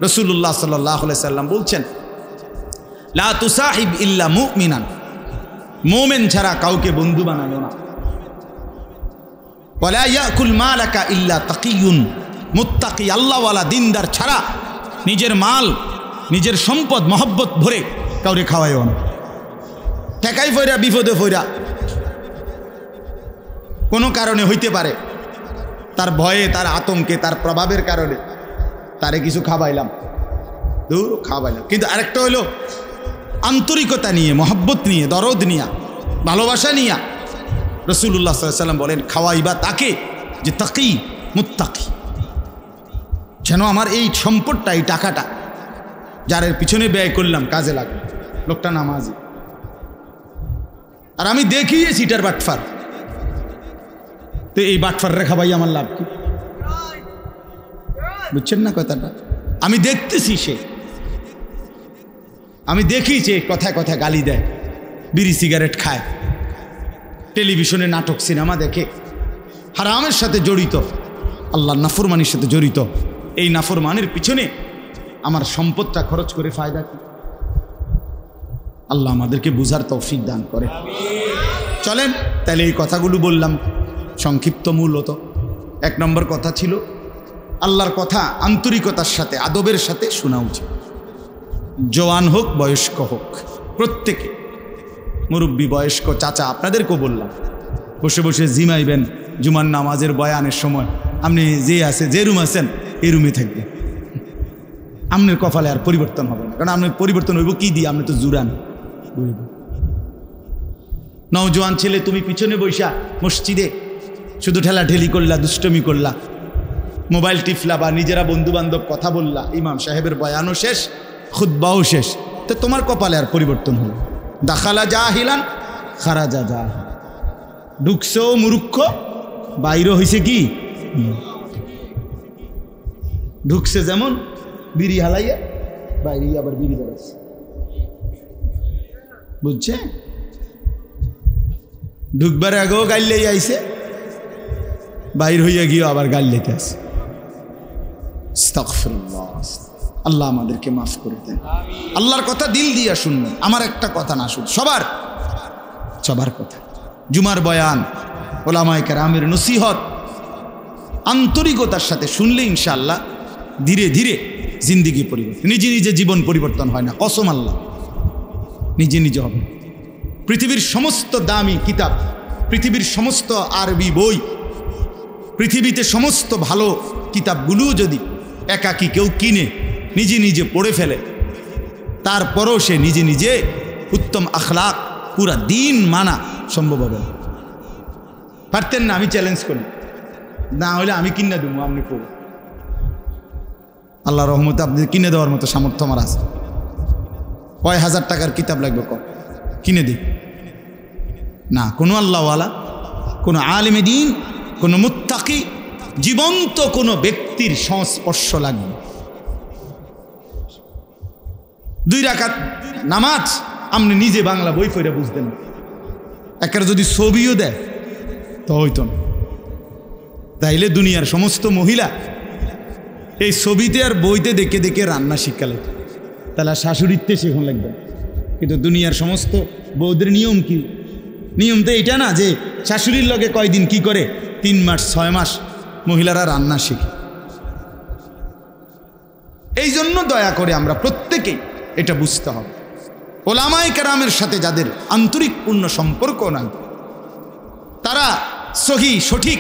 রাসূলুল্লাহ সাল্লাল্লাহু আলাইহি সাল্লাম বলছেন, লা তুসাহিব ইল্লা মুমিনান। মুমিন ছাড়া কাউকে বন্ধু বানানো না। ওয়ালা ইয়াকুল মালাকা ইল্লা তাকিয়ুন। মুত্তাকি আল্লাহওয়ালা দিনদার ছাড়া নিজের মাল, নিজের সম্পদ মহব্বত ভরে কাউরে খাওয়াইও না। ঠেকাই ফইরা বিপদে ফইরা কোনো কারণে হইতে পারে, তার ভয়ে, তার আতঙ্কে, তার প্রভাবের কারণে তারে কিছু খাওয়াইলাম, দূর খাওয়াইলাম। কিন্তু আরেকটা হইল আন্তরিকতা নিয়ে, মহব্বত নিয়ে, দরদ নিয়া, ভালোবাসা নিয়া। রাসূলুল্লাহ সাল্লাল্লাহু আলাইহি সাল্লাম বলেন, খাওয়াইবা তাকে যে তাকি মুত্তাকি, যেন আমার এই সম্পদটা, এই টাকাটা যার পিছনে ব্যয় করলাম কাজে লাগবে। লোকটা নামাজি, আর আমি দেখিয়েছি এটার বাটফার, তো এই বাটফার রেখা ভাই আমার লাভ কি? বুঝছেন না কথাটা? আমি দেখতেছি, আমি দেখিয়েছি কথায় কথায় গালি দেয়, বিড়ি সিগারেট খায়, টেলিভিশনে নাটক সিনেমা দেখে, হারামের সাথে জড়িত, আল্লাহর নাফরমানির সাথে জড়িত। এই নাফরমানির পিছনে আমার সম্পদটা খরচ করে ফায়দা কি? আল্লাহ আমাদেরকে বুঝার তৌফিক দান করে। চলেন তাহলে এই কথাগুলো বললাম সংক্ষিপ্ত। মূলত 1 নম্বর কথা ছিল, আল্লাহর কথা আন্তরিকতার সাথে, আদবের সাথে শোনা উচিত। জওয়ান হোক, বয়স্ক হোক, প্রত্যেকে, মুরব্বী, বয়স্ক, চাচা, আপনাদেরকেও বললাম, বসে বসে জিমাইবেন জুমার নামাজের বয়ানের সময়, আপনি যে রুম আছেন এই রুমে থাকবেন। আপনার কপালে আর পরিবর্তন হবে না, কারণ আপনার পরিবর্তন হইব কি দিয়ে? আপনি তো জুরান। নওজোয়ান ছেলে, তুমি পিছনে বৈশা মসজিদে শুধু ঠেলাঠেলি করলা, দুষ্টমি করলা, মোবাইল টিফলা, বা নিজেরা বন্ধু বান্ধব কথা বললা, ইমাম সাহেবের বয়ানও শেষ, খুতবাও শেষ, তো তোমার কপালে আর পরিবর্তন হলো। দাখালা জাহিলান খারাজা জাহিল। ঢুকছেও মূর্খ, বাইরে হয়েছে কি? ঢুকছে যেমন বিড়ি হালাইয়া, বাইরে আবার বিড়ি বেড়াচ্ছে। বুঝছে? ঢুকবার আগেও গাইলেই আইছে, বাইর হইয়া গিয়ে আবার গাইলেতে আছে। আস্তাগফিরুল্লাহ। আল্লাহ আমাদেরকে মাফ করে দেন। আল্লাহর কথা দিল দিয়া শুনবেন, আমার একটা কথা না, শুধু সবার কথা। জুমার বয়ান, ওলামায়ে কেরামের নসিহত আন্তরিকতার সাথে শুনলে ইনশাআল্লাহ ধীরে ধীরে জিন্দিগি পরিবর্তন। নিজে নিজে জীবন পরিবর্তন হয় না, কসম আল্লাহ, নিজে নিজে হবে। পৃথিবীর সমস্ত দামি কিতাব, পৃথিবীর সমস্ত আরবি বই, পৃথিবীতে সমস্ত ভালো কিতাবগুলোও যদি একাকী কেউ কিনে নিজে নিজে পড়ে ফেলে, তারপরও সে নিজে নিজে উত্তম আখলাক, পুরা দিন মানা সম্ভব হবে না। পারতেন না? আমি চ্যালেঞ্জ করি, না হলে আমি কিনা দেবো, আপনি পড়ুন। আল্লাহ রহমতে আপনি কিনে দেওয়ার মতো সামর্থ্য আমার আছে। কয় হাজার টাকার কিতাব লাগবে কিনে দিই না। কোনো আল্লাহওয়ালা, কোনো আলিমে দ্বীন, কোনো মুত্তাকি, জীবন্ত কোনো ব্যক্তির সংস্পর্শ লাগবে। 2 রাকাত নামাজ আপনি নিজে বাংলা বই পড়ে বুঝতেন, একটা যদি ছবিও দেয় তো হইতো না। তাইলে দুনিয়ার সমস্ত মহিলা এই ছবিতে আর বইতে দেখে দেখে রান্না শিক্ষালে, তাহলে শাশুড়িতে শেখন লাগবে। কিন্তু দুনিয়ার সমস্ত বৌদের নিয়ম কি? নিয়ম তো এইটা না যে শাশুড়ির লগে কয়দিন কি করে, 3 মাস 6 মাস মহিলারা রান্না শিখে। এই জন্য দয়া করে আমরা প্রত্যেকেই এটা বুঝতে হবে, ওলামায়ে কেরামের সাথে যাদের আন্তরিক পূর্ণ সম্পর্ক না, তারা সহি সঠিক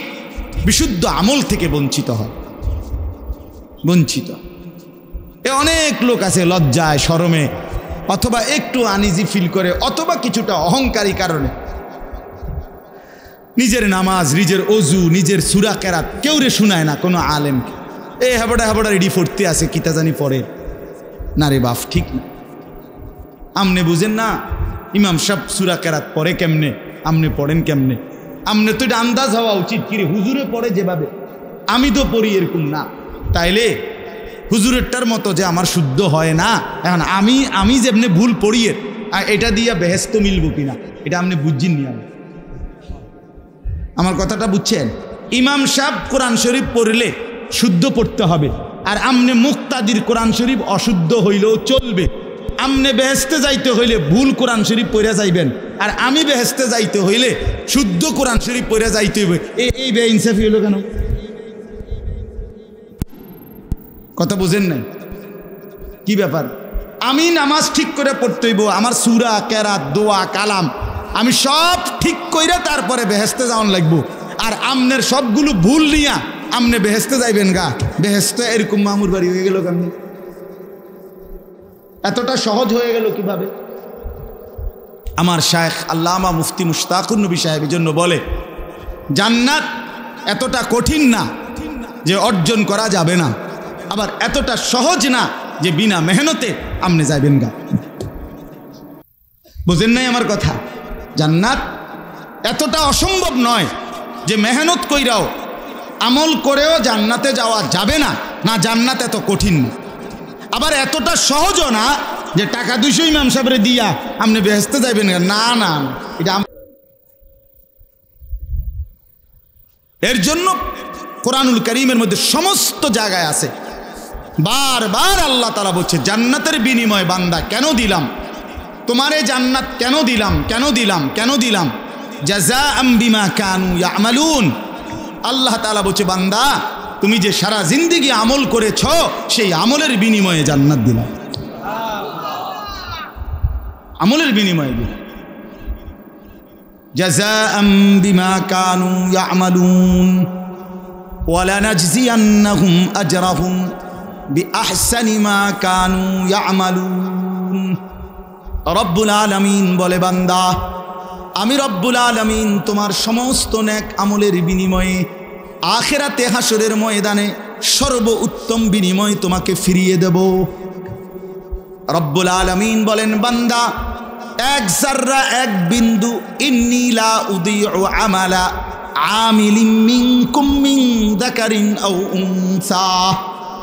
বিশুদ্ধ আমল থেকে বঞ্চিত হয়, বঞ্চিত। অনেক লোক আছে লজ্জায় শরমে অথবা একটু আনইজি ফিল করে অথবা কিছুটা অহংকারী কারণে নিজের নামাজ, নিজের অজু, নিজের সূরা কেরাত কেউ রে শুনায় না কোনো আলেমকে। হাবড়া হাবড়া রেডি পড়তে আছে, কিতা জানি পড়ে না রে বাপ, ঠিক না। আমনে বুঝেন না ইমাম সাহেব সূরা কেরাত পড়ে কেমনে, আমনে পড়েন কেমনে? আমনে তো এটা আন্দাজ হওয়া উচিত, কিরে হুজুরে পড়ে যেভাবে আমি তো পড়ি এরকম না। তাইলে হুজুরেরটার মতো যে আমার শুদ্ধ হয় না, এখন আমি যেমনি ভুল পড়িয়ে এটা দিয়া বেহেস্ত মিলব কিনা এটা আপনি বুঝছেন নি। আমার কথাটা বুঝছেন? ইমাম সাহেব কোরআন শরীফ পড়লে শুদ্ধ পড়তে হবে, আর আমনে মুক্তাদির কোরআন শরীফ অশুদ্ধ হইলেও চলবে। আমনে বেহেস্তে যাইতে হইলে ভুল কোরআন শরীফ পড়ে যাইবেন, আর আমি বেহেস্তে যাইতে হইলে শুদ্ধ কোরআন শরীফ পড়ে যাইতে হইবে। এই বেইনসাফি হলো কেন? কথা বুঝেন নাই? কি ব্যাপার? আমি নামাজ ঠিক করে পড়তে হইব, আমার সূরা কেরাত দোয়া কালাম আমি সব ঠিক কইরা তারপরে বেহেস্তে যাওয়ান লাগবো, আর আমনের সবগুলো ভুল নিয়া আমনে বেহেস্তে যাইবেন গা। বেহেস্তে এরকম মামুর বাড়ি হয়ে গেল কেমনি? এতটা সহজ হয়ে গেল কিভাবে? আমার শায়েখ আল্লামা মুফতি মুশতাকুর নবী সাহেব এই জন্য বলে, জান্নাত এতটা কঠিন না যে অর্জন করা যাবে না, আবার এতটা সহজ না যে বিনা মেহনতে আমনে যাইবেন গা। বুঝেন নাই আমার কথা? জান্নাত এতটা অসম্ভব নয় যে মেহনত কইরাও আমল করেও জান্নাতে যাওয়া যাবে না, না জান্নাত এত কঠিন না। আবার এতটা সহজও না যে টাকা 200 ইমাম সাহেবরে দিয়া আপনি বেহেস্তে যাইবেন না, না এটা। এর জন্য কোরআনুল কারীমের মধ্যে সমস্ত জায়গায় আছে, বারবার আল্লাহ তাআলা বলছে জান্নাতের বিনিময় বান্দা কেন দিলাম তোমারে, জান্নাত কেন দিলাম, কেন দিলাম, কেন দিলাম? জাযাআম বিমা কানু ইয়ামালুন। আল্লাহ তাআলা বলছে বান্দা তুমি যে সারা জিন্দেগি আমল করেছ সেই আমলের বিনিময়ে জান্নাত দিলাম, আমলের বিনিময়ে দিলাম। জাযাআম বিমা কানু ইয়ামালুন ওয়ালানাজজিয়ান্নাহুম আজরাহুম বিআহসানি মা কানু ইয়ামালুন। রব্বুল আলামিন বলে বান্দা আমি রব্বুল আলামিন তোমার সমস্ত নেক আমলের বিনিময়ে আখিরাতে হাসরের ময়দানে সর্বোত্তম বিনিময় তোমাকে ফিরিয়ে দেব। রব্বুল আলামিন বলেন বান্দা এক জাররা এক বিন্দু ইন্নী লা উদিউ আমালা আমিলিন মিনকুম মিন যাকারিন আও উনসা।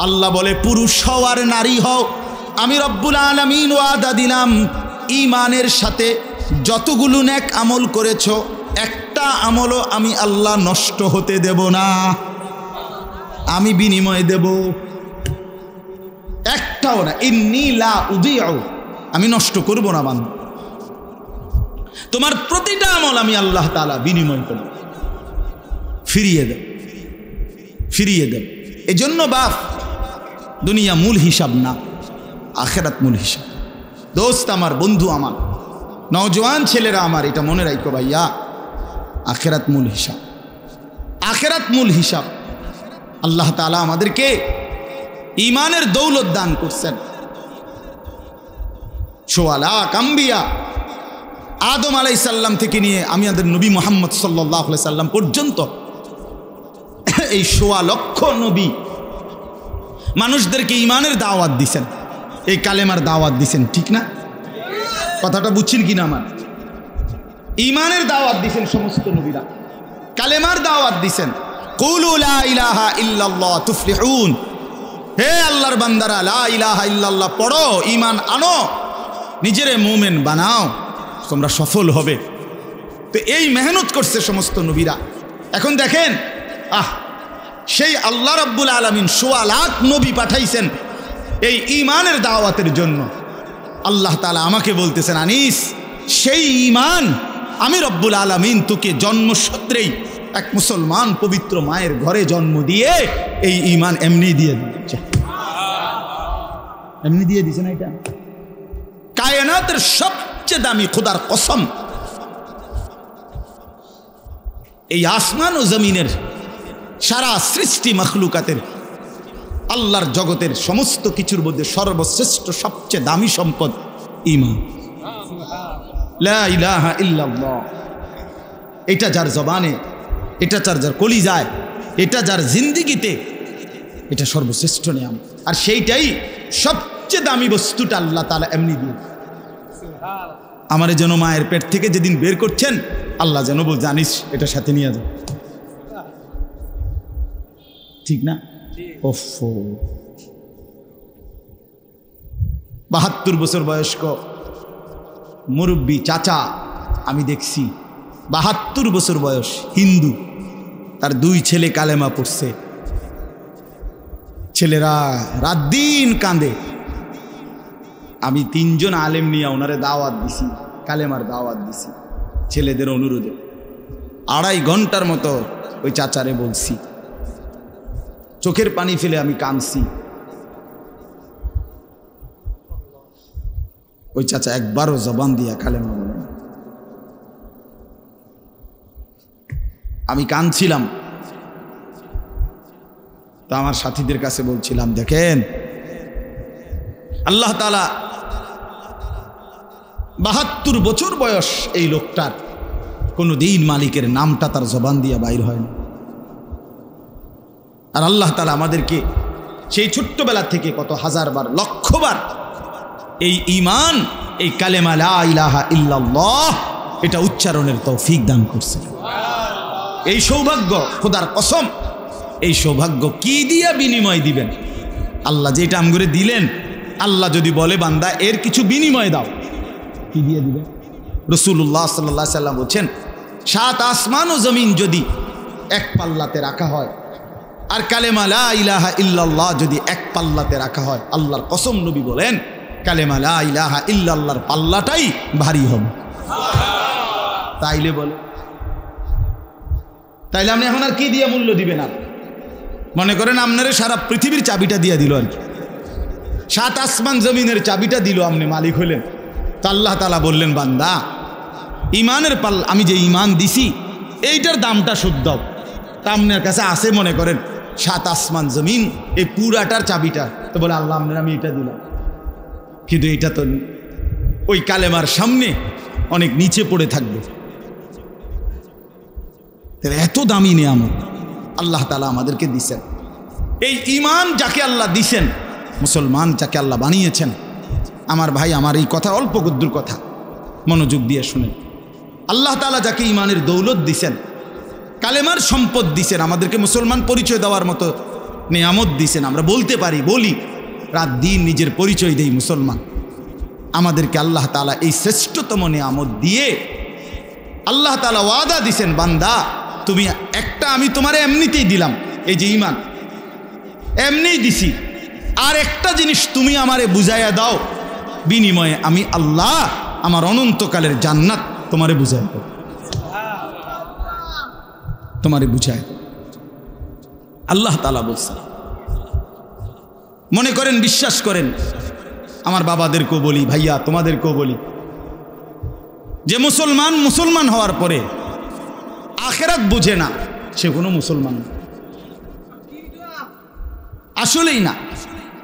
আল্লাহ বলে পুরুষ হও আর নারী হও, আমি রব্বুল আলামিন ওয়াদা দিলাম ঈমানের সাথে যতগুলো নেক আমল করেছ একটা আমলও আমি আল্লাহ নষ্ট হতে দেব না, আমি বিনিময় দেব, একটাও না। ইন্নী লা উদিউ, আমি নষ্ট করব না বান্দা, তোমার প্রতিটা আমল আমি আল্লাহ তাআলা বিনিময় করব, ফিরিয়ে দেব, ফিরিয়ে দেব। এজন্য বাপ দুনিয়া মূল হিসাব না, আখিরাত মূল হিসাব। দোস্ত আমার, বন্ধু আমার, নওজোয়ান ছেলেরা আমার, এটা মনে রাখো ভাইয়া, আখিরাত মূল হিসাব, আখিরাত মূল হিসাব। আল্লাহ তাআলা আমাদেরকে ঈমানের দৌলত দান করছেন। সোয়ালা কাম্বিয়া আদম আলাইহিস সালাম থেকে নিয়ে আমাদের নবী মুহাম্মদ সাল্লাল্লাহু আলাইহি সাল্লাম পর্যন্ত এই ১৬ লক্ষ নবী মানুষদেরকে ইমানের দাওয়াত দিছেন, এই কালেমার দাওয়াত দিছেন, ঠিক না? কথাটা বুঝছেন কিনা? আমার ইমানের দাওয়াত দিছেন সমস্ত নবীরা, কালেমার দাওয়াত দিছেন। কুলু লা ইলাহা ইল্লাল্লাহ তুফলিহুন, হে আল্লাহর বান্দারা লা ইলাহা ইল্লাল্লাহ পড়ো, ঈমান আনো, নিজেরে মুমিন বানাও, তোমরা সফল হবে। তো এই মেহনত করছে সমস্ত নবীরা। এখন দেখেন, সেই আল্লাহ রাব্বুল আলামিন ১৬ লাখ নবী পাঠাইছেন এই ঈমানের দাওয়াতের জন্য। আল্লাহ তাআলা আমাকে বলতেছেন, আনিস, সেই ঈমান আমি রব্বুল আলামিন তোকে জন্মসূত্রেই এক মুসলমান পবিত্র মায়ের ঘরে জন্ম দিয়ে এই ঈমান এমনি দিয়ে দিচ্ছে, এমনি দিয়ে দিছে না। এটা কায়নাতের সবচেয়ে দামি খোদার কসম, এই আসমান ও জমিনের সারা সৃষ্টি মখলুকাতের আল্লাহর জগতের সমস্ত কিছুর মধ্যে সর্বশ্রেষ্ঠ সবচেয়ে দামি সম্পদ ঈমান, লা ইলাহা ইল্লাল্লাহ। এটা যার জবানে, এটা যার কলিজায়, এটা যার জিন্দিগিতে, এটা সর্বশ্রেষ্ঠ নিয়ামত। আর সেইটাই সবচেয়ে দামি বস্তুটা আল্লাহ তাআলা এমনি দিয়ে। আমারে যেন মায়ের পেট থেকে যেদিন বের করছেন, আল্লাহ যেন বল, জানিস এটা সাথে নিয়ে যা, ঠিক না? ৭২ বছর বয়স্ক মুরব্বী চাচা আমি দেখছি, ৭২ বছর বয়স, হিন্দু, তার 2 ছেলে কালেমা পড়ছে। ছেলেরা রাত দিন কাঁদে। আমি 3 জন আলেম নিয়ে ওনারে দাওয়াত দিছি, কালেমার দাওয়াত দিছি ছেলেদের অনুরোধে। 2.5 ঘন্টার মতো ওই চাচারে বলছি, চোখের পানি ফেলে আমি কাঁদছি। ওই চাচা একবারও জবান দিয়া কালেমা বলেন। আমি কাঁদছিলাম, তা আমার সাথীদের কাছে বলছিলাম, দেখেন আল্লাহ তাআলা ৭২ বছর বয়স এই লোকটার, কোনো দিন মালিকের নামটা তার জবান দিয়া বাইর হয় না। আর আল্লাহ তাআলা আমাদেরকে সেই ছোট্টবেলা থেকে কত হাজারবার, লক্ষবার এই ঈমান, এই কালেমা লা ইলাহা ইল্লাল্লাহ, এটা উচ্চারণের তৌফিক দান করছে। এই সৌভাগ্য, খোদার কসম, এই সৌভাগ্য কি দিয়া বিনিময় দিবেন? আল্লাহ যেটা আমগরে দিলেন, আল্লাহ যদি বলে বান্দা এর কিছু বিনিময় দাও, কি দিয়ে দিবেন? রাসূলুল্লাহ সাল্লাল্লাহু আলাইহি সাল্লাম বলছেন, 7 আসমান ও জমিন যদি এক পাল্লাতে রাখা হয়, আর কালেমা লা ইলাহা ইল্লাল্লাহ যদি এক পাল্লাতে রাখা হয়, আল্লাহর কসম নবী বলেন কালেমা লা ইলাহা ইল্লাল্লাহর পাল্লাটাই ভারী হবে। তাইলে বলে, তাইলে আপনি এখন আর কি দিয়ে মূল্য দিবেন? আর মনে করেন আপনারে সারা পৃথিবীর চাবিটা দিয়ে দিল, আর কি 7 আসমান জমিনের চাবিটা দিল, আপনি মালিক হলেন। তা আল্লাহ তাআলা বললেন, বান্দা ইমানের পাল্লা, আমি যে ইমান দিছি এইটার দামটা শোধ দাও। তা আপনার কাছে আসে মনে করেন 7 আসমান জমিন, এই পুরাটার চাবিটা, তো বলে আল্লাহ আপনার আমি এটা দিলাম, কিন্তু এটা তো ওই কালেমার সামনে অনেক নিচে পড়ে থাকবে। তাহলে এত দামি নিয়ামত আল্লাহ তাআলা আমাদেরকে দিছেন। এই ঈমান যাকে আল্লাহ দিছেন, মুসলমান যাকে আল্লাহ বানিয়েছেন, আমার ভাই, আমার এই কথা অল্প গদ্দুর কথা, মনোযোগ দিয়ে শুনেন। আল্লাহ তাআলা যাকে ঈমানের দৌলত দিছেন, কালেমার সম্পদ দিছেন, আমাদেরকে মুসলমান পরিচয় দেওয়ার মতো নিয়ামত দিছেন, আমরা বলতে পারি, বলি, রাত দিন নিজের পরিচয় দেই মুসলমান। আমাদেরকে আল্লাহ তাআলা এই শ্রেষ্ঠতম নিয়ামত দিয়ে আল্লাহ তাআলা ওয়াদা দিছেন, বান্দা তুমি একটা, আমি তোমারে এমনিতেই দিলাম, এই যে ঈমান এমনিই দিছি, আর একটা জিনিস তুমি আমারে বুঝাইয়া দাও, বিনিময়ে আমি আল্লাহ আমার অনন্তকালের জান্নাত তোমারে বুঝাই দেব, তোমারে বুঝাই দেব। আল্লাহ তাআলা বলছেন। মনে করেন, বিশ্বাস করেন, আমার বাবাদেরকেও বলি, ভাইয়া তোমাদেরকেও বলি, যে মুসলমান হওয়ার পরে আখিরাত বুঝে না, সে কোনো মুসলমান না, আসলেই না,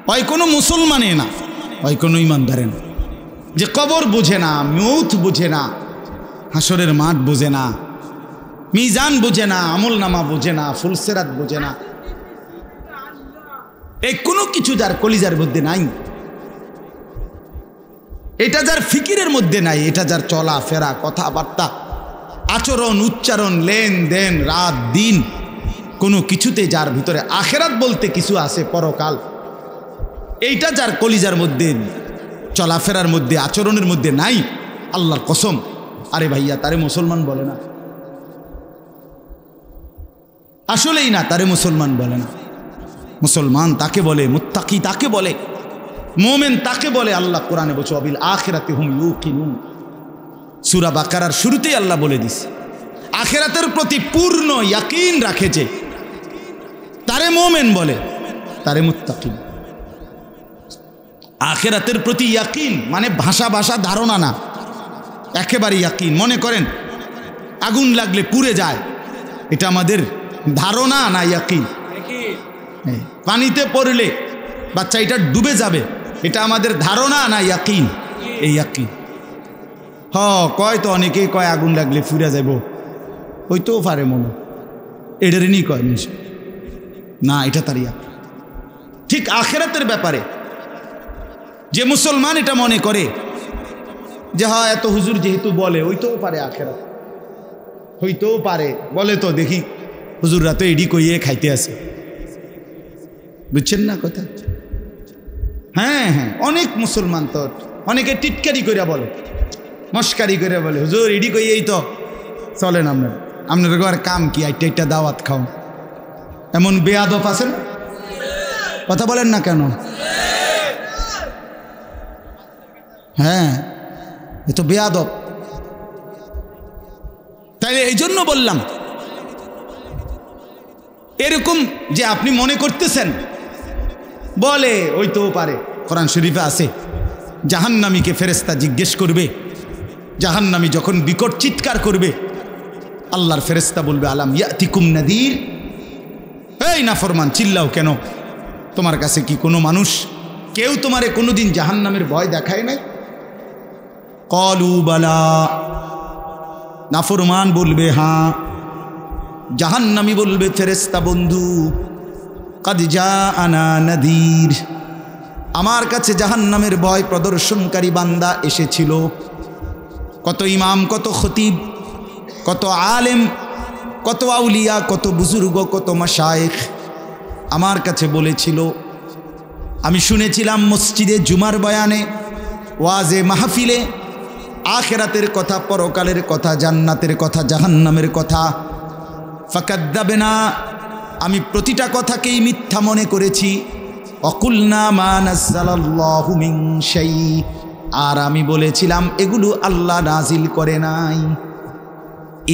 হয় কোনো মুসলমানে না, হয় কোনো ইমানদারে না। যে কবর বুঝে না, মৌত বুঝে না, হাসরের মাঠ বুঝে না, মিজান বুঝে না, আমল নামা বুঝে না, ফুলসেরাত বুঝে না, এই কোনো কিছু যার কলিজার মধ্যে নাই, এটা যার ফিকিরের মধ্যে নাই, এটা যার চলা ফেরা কথাবার্তা আচরণ উচ্চারণ লেনদেন রাত দিন কোনো কিছুতে যার ভিতরে আখেরাত বলতে কিছু আছে, পরকাল, এইটা যার কলিজার মধ্যে চলাফেরার মধ্যে আচরণের মধ্যে নাই, আল্লাহর কসম আরে ভাইয়া তারে মুসলমান বলে না, আসলেই না, তারে মুসলমান বলে না। মুসলমান তাকে বলে, মুত্তাকি তাকে বলে, মোমেন তাকে বলে। আল্লাহ কোরআনে বলছে অবিল আখিরাতি হুম ইউকিনুন। সূরা বাকারার শুরুতেই আল্লাহ বলে দিছে আখিরাতের প্রতি পূর্ণ ইয়াকিন রাখেছে, তারে মোমেন বলে, তারে মুত্তাকি। আখিরাতের প্রতি ইয়াকিন মানে ভাষা ভাষা ধারণা না, একেবারে ইয়াকিন। মনে করেন আগুন লাগলে পুড়ে যায়, এটা আমাদের ধারণা না ইয়াকিন। পানিতে পড়লে বাচ্চা এটা ডুবে যাবে, এটা আমাদের ধারণা না ইয়াকিন। এই ইয়াকিন কয় তো অনেকেই কয় আগুন লাগলে ফুরে যাব, হইতেও পারে মনে, এটারই নি কয় না, এটা তার ইয়াকিন। ঠিক আখিরাতের ব্যাপারে যে মুসলমান এটা মনে করে যে হ্যাঁ এত হুজুর যেহেতু বলে হইতেও পারে, আখিরাত হইতেও পারে, বলে তো দেখি হুজুররা তো এডি কইয়ে খাইতে আছে, বুঝছেন না কথা? হ্যাঁ হ্যাঁ, অনেক মুসলমান তো অনেকে টিটকারি করে বলে, মস্কারি করে বলে হুজুর এডি কইয়েই তো চলেন আপনার ঘর কাম কি আইটা একটা দাওয়াত খাও। এমন বেয়াদব আছেন, কথা বলেন না কেন? হ্যাঁ এ তো বেয়াদব। তাই এই জন্য বললাম এরকম যে আপনি মনে করতেছেন বলে হইতেও পারে। কোরআন শরীফে আছে জাহান্নামীকে ফেরেশতা জিজ্ঞেস করবে, জাহান্নামী যখন বিকট চিৎকার করবে আল্লাহর ফেরেশতা বলবে আলাম ইয়াতিকুম নাদির, এই নাফরমান চিল্লাও কেন, তোমার কাছে কি কোনো মানুষ কেউ তোমারে কোনোদিন জাহান্নামের ভয় দেখায় নাই? ক্বালু বালা, নাফরমান বলবে হ্যাঁ, জাহান্নামী বলবে ফেরেশতা বন্ধু কাদ জাআনা নাদির, আমার কাছে জাহান্নামের ভয় প্রদর্শনকারী বান্দা এসেছিল। কত ইমাম, কত খতিব, কত আলেম, কত আউলিয়া, কত বুজুর্গ, কত মাশায়েখ আমার কাছে বলেছিল। আমি শুনেছিলাম মসজিদে জুমার বয়ানে, ওয়াজে মাহফিলে আখিরাতের কথা, পরকালের কথা, জান্নাতের কথা, জাহান্নামের কথা। ফাকাদ্দাবনা, আমি প্রতিটা কথাকেই মিথ্যা মনে করেছি। অকুলনা মা নাযালাল্লাহু মিন শাই, আর আমি বলেছিলাম এগুলো আল্লাহ নাজিল করে নাই।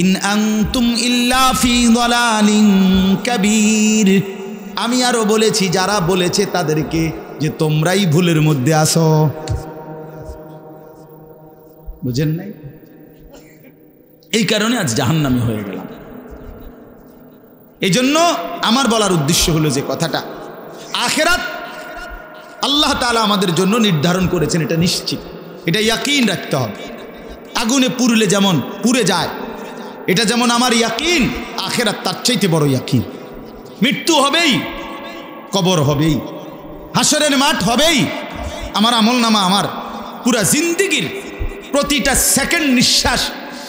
ইন আনতুম ইল্লা ফি যালালিন কাবীর, আমি আরো বলেছি যারা বলেছে তাদেরকে যে তোমরাই ভুলের মধ্যে আসো। বুঝেন নাই? এই কারণে আজ জাহান্নামী হয়ে গেলাম। এই জন্য আমার বলার উদ্দেশ্য হলো যে কথাটা, আখিরাত আল্লাহ তাআলা আমাদের জন্য নির্ধারণ করেছেন, এটা নিশ্চিত, এটা ইয়াকিন রাখতে হবে। আগুনে পুড়লে যেমন পুড়ে যায়, এটা যেমন আমার ইয়াকিন, আখিরাত তার চাইতে বড় ইয়াকিন। মৃত্যু হবেই, কবর হবেই, হাসরের মাঠ হবেই, আমার আমলনামা, আমার পুরা জিন্দেগির প্রতিটা সেকেন্ড নিঃশ্বাস,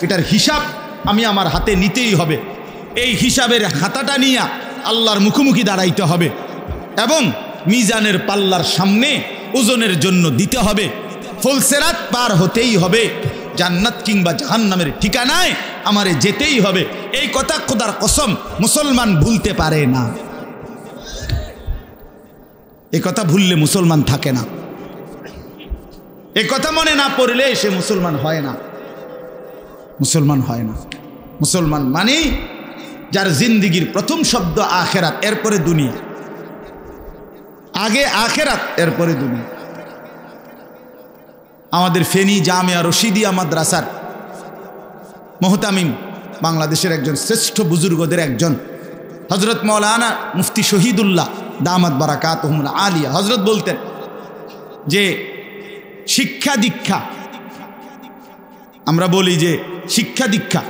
এটার হিসাব আমি আমার হাতে নিতেই হবে। এই হিসাবের খাতাটা নিয়ে আল্লাহর মুখোমুখি দাঁড়াইতে হবে এবং মিজানের পাল্লার সামনে ওজনের জন্য দিতে হবে। ফুলসেরাত পার হতেই হবে, জান্নাত কিংবা জাহান্নামের ঠিকানায় আমারে যেতেই হবে। এই কথা খোদার কসম মুসলমান ভুলতে পারে না। এই কথা ভুললে মুসলমান থাকে না, এই কথা মনে না পড়লে সে মুসলমান হয় না, মুসলমান হয় না। মুসলমান মানে যার জিন্দিগির প্রথম শব্দ আখেরাত, এরপরে দুনিয়া, আগে আখেরাত এরপরে দুনিয়া। আমাদের ফেনী জামিয়া রশিদিয়া মাদ্রাসার মোহতামিম, বাংলাদেশের একজন শ্রেষ্ঠ বুজুর্গদের একজন, হজরত মৌলানা মুফতি শহীদুল্লাহ দামাত বারাকাতুহুল আলিয়া, হজরত বলতেন যে শিক্ষা দীক্ষা, আমরা বলি যে শিক্ষা দীক্ষা,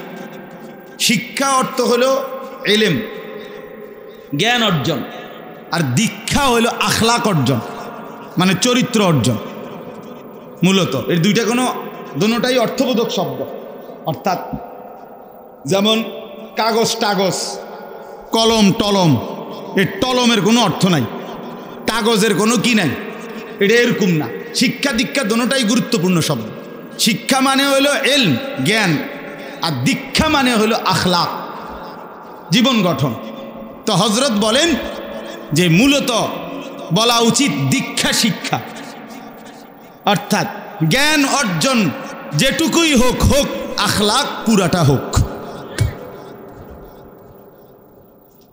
শিক্ষা অর্থ হলো ইলম, জ্ঞান অর্জন, আর দীক্ষা হলো আখলাক অর্জন, মানে চরিত্র অর্জন। মূলত এর দুইটা দুটোটাই অর্থবোধক শব্দ। অর্থাৎ যেমন কাগজ টাগজ, কলম টলম, এর টলমের কোনো অর্থ নাই, কাগজের কোনো কি নাই, এটা এরকম না। শিক্ষা দীক্ষা দুটোটাই গুরুত্বপূর্ণ শব্দ। শিক্ষা মানে হলো এলম, জ্ঞান, আর দীক্ষা মানে হলো আখলাক, জীবন গঠন। তো হযরত বলেন যে মূলত বলা উচিত দীক্ষা শিক্ষা, অর্থাৎ জ্ঞান অর্জন যেটুকুই হোক হোক, আখলাক পুরাটা হোক।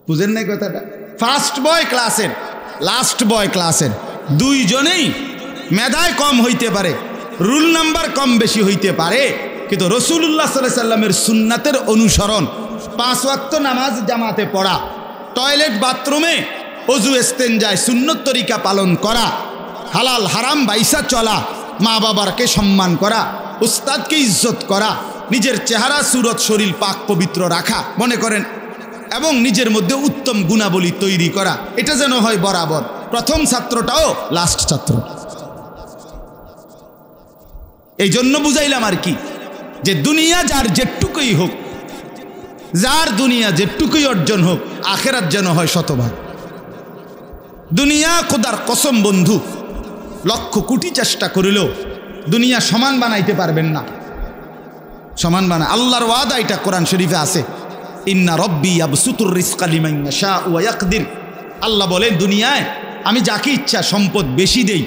বুঝেন নাই কথাটা? ফার্স্ট বয় ক্লাসের, লাস্ট বয় ক্লাসের দুইজনেই মেধায় কম হইতে পারে, রুল নাম্বার কম বেশি হইতে পারে, কিন্তু রাসূলুল্লাহ সাল্লাল্লাহু আলাইহি সাল্লামের সুন্নাতের অনুসরণ, 5 ওয়াক্ত নামাজ জামাতে পড়া, টয়লেট বাথরুমে অজু ইস্তেনজায় সুন্নত তরিকা পালন করা, হালাল হারাম বাইসা চলা, মা বাবাকে সম্মান করা, উস্তাদকে ইজ্জত করা, নিজের চেহারা সুরত শরীর পাক পবিত্র রাখা মনে করেন, এবং নিজের মধ্যে উত্তম গুণাবলী তৈরি করা, এটা যেন হয় বরাবর। প্রথম ছাত্রটাও লাস্ট ছাত্র। এই জন্য বুঝাইলাম আর কি, যে দুনিয়া যার যেটুকুই হোক, যার দুনিয়া যেটুকুই অর্জন হোক, আখেরাত যেন হয় শতভাগ। দুনিয়া খোদার কসম বন্ধু, লক্ষ কোটি চেষ্টা করিলেও দুনিয়া সমান বানাইতে পারবেন না। সমান বানায় আল্লাহর ওয়াদা, এটা কোরআন শরীফে আছে, ইন্না রব্বি ইয়াবসুতুর রিজকা লিমান ইয়াশা ওয়া ইয়াকদির। আল্লাহ বলেন দুনিয়ায় আমি যাকে ইচ্ছা সম্পদ বেশি দেই,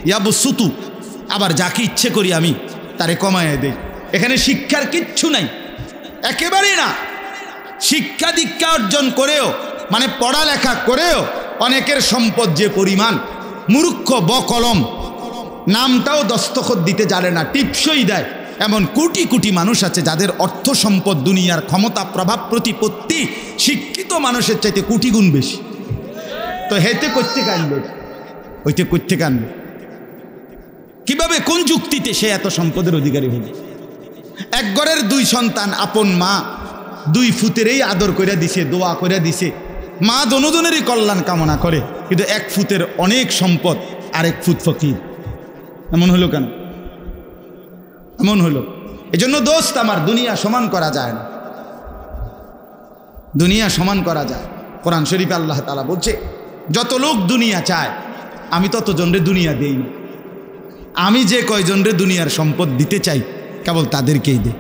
ইয়াবসুতু, আবার যাকে ইচ্ছে করি আমি তারে কমায় দেই। এখানে শিক্ষার কিচ্ছু নাই, একেবারেই না। শিক্ষা দীক্ষা অর্জন করেও, মানে পড়ালেখা করেও অনেকের সম্পদ যে পরিমাণ, মূর্খ বকলম, নামটাও দস্তখত দিতে জানে না, টিপসই দেয়, এমন কোটি কোটি মানুষ আছে যাদের অর্থ সম্পদ, দুনিয়ার ক্ষমতা, প্রভাব, প্রতিপত্তি শিক্ষিত মানুষের চাইতে কোটি গুণ বেশি। তো হেতে করতে কানবে, ওইতে করতে কানবে কিভাবে, কোন যুক্তিতে সে এত সম্পদের অধিকারী হবে? এক ঘরের 2 সন্তান, আপন মা 2 ফুতেরই আদর করে দিছে, দোয়া করে দিছে, মা দনোজনেরই কল্যাণ কামনা করে, কিন্তু 1 ফুতের অনেক সম্পদ, আরেক ফুত ফকির। এমন হলো কেন? এমন হলো এজন্য দোস্ত আমার, দুনিয়া সমান করা যায় না, দুনিয়া সমান করা যায়। কোরআন শরীফে আল্লাহ তাআলা বলছে, যত লোক দুনিয়া চায় আমি তত জনরে দুনিয়া দেই না। আমি যে কয়জনরে দুনিয়ার সম্পদ দিতে চাই কেবল তাদেরকেই দেই।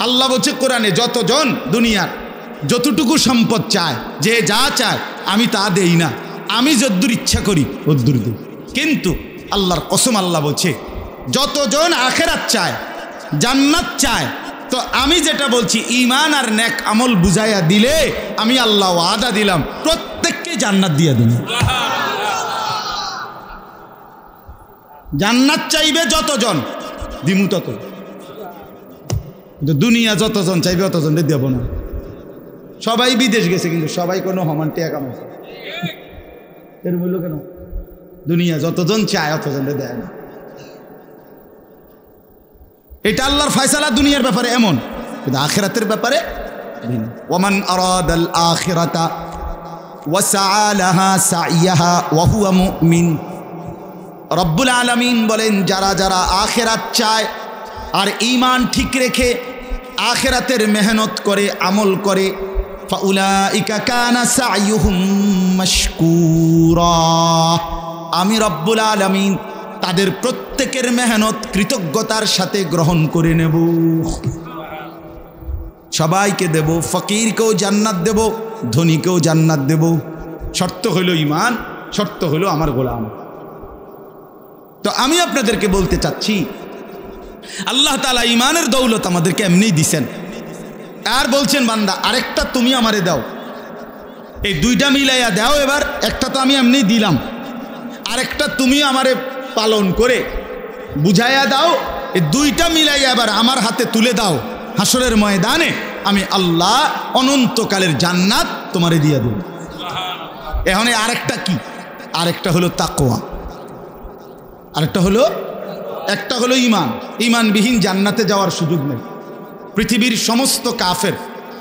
আল্লাহ বলছে কোরআনে, যতজন দুনিয়ার যতটুকু সম্পদ চায়, যে যা চায় আমি তা দেই না, আমি যদ্দূর ইচ্ছা করি তদ্দূর দিই। কিন্তু আল্লাহর কসম, আল্লাহ বলছে যতজন আখেরাত চায়, জান্নাত চায়, তো আমি যেটা বলছি ঈমান আর নেক আমল বুঝাইয়া দিলে আমি আল্লাহ ওয়াদা দিলাম প্রত্যেককে জান্নাত দিয়ে দিন। জান্নাত চাইবে যতজন, দিমু তত। দুনিয়া যতজন চাইবে অতজন দেব না। সবাই বিদেশ গেছে, কিন্তু সবাই কোনো সমান টাকা কামাচ্ছে, এর মূল্য কেন? দুনিয়া যতজন চায় অতজন দেয় না। এটা আল্লাহর ফয়সালা দুনিয়ার ব্যাপারে এমন, কিন্তু আখিরাতের ব্যাপারে ওয়ামান আরাদাল আখিরাতা ওয়া সাআ লাহা সাইয়াহা ওয়া হুয়া মুমিন। রব্বুল আলামিন বলেন, যারা যারা আখিরাত চায় আর ঈমান ঠিক রেখে আখিরাতের মেহনত করে, আমল করে, ফাউলাইকা কানা সাইয়ুহুম মাশকুরা। আমি রব্বুল আলামিন তাদের প্রত্যেকের মেহনত কৃতজ্ঞতার সাথে গ্রহণ করে নেব। সবাইকে দেব, ফকিরকেও জান্নাত দেব, ধনীকেও জান্নাত দেব। শর্ত হইল ঈমান, শর্ত হইল আমার গোলাম। তো আমি আপনাদেরকে বলতে চাচ্ছি, আল্লাহ তাআলা ঈমানের দৌলত আমাদেরকে এমনিই দিছেন, আর বলছেন বান্দা আরেকটা তুমি আমারে দাও। এই 2টা মিলাইয়া দাও। এবার একটা তো আমি এমনি দিলাম, আরেকটা তুমি আমারে পালন করে বুঝাইয়া দাও। এই 2টা মিলাইয়া এবার আমার হাতে তুলে দাও, হাসরের ময়দানে আমি আল্লাহ অনন্তকালের জান্নাত তোমারে দিয়ে দেব। এখন আরেকটা কি? আরেকটা হলো তাকওয়া, আরেকটা হলো, একটা হলো ঈমান। ঈমানবিহীন জান্নাতে যাওয়ার সুযোগ নেই। পৃথিবীর সমস্ত কাফের,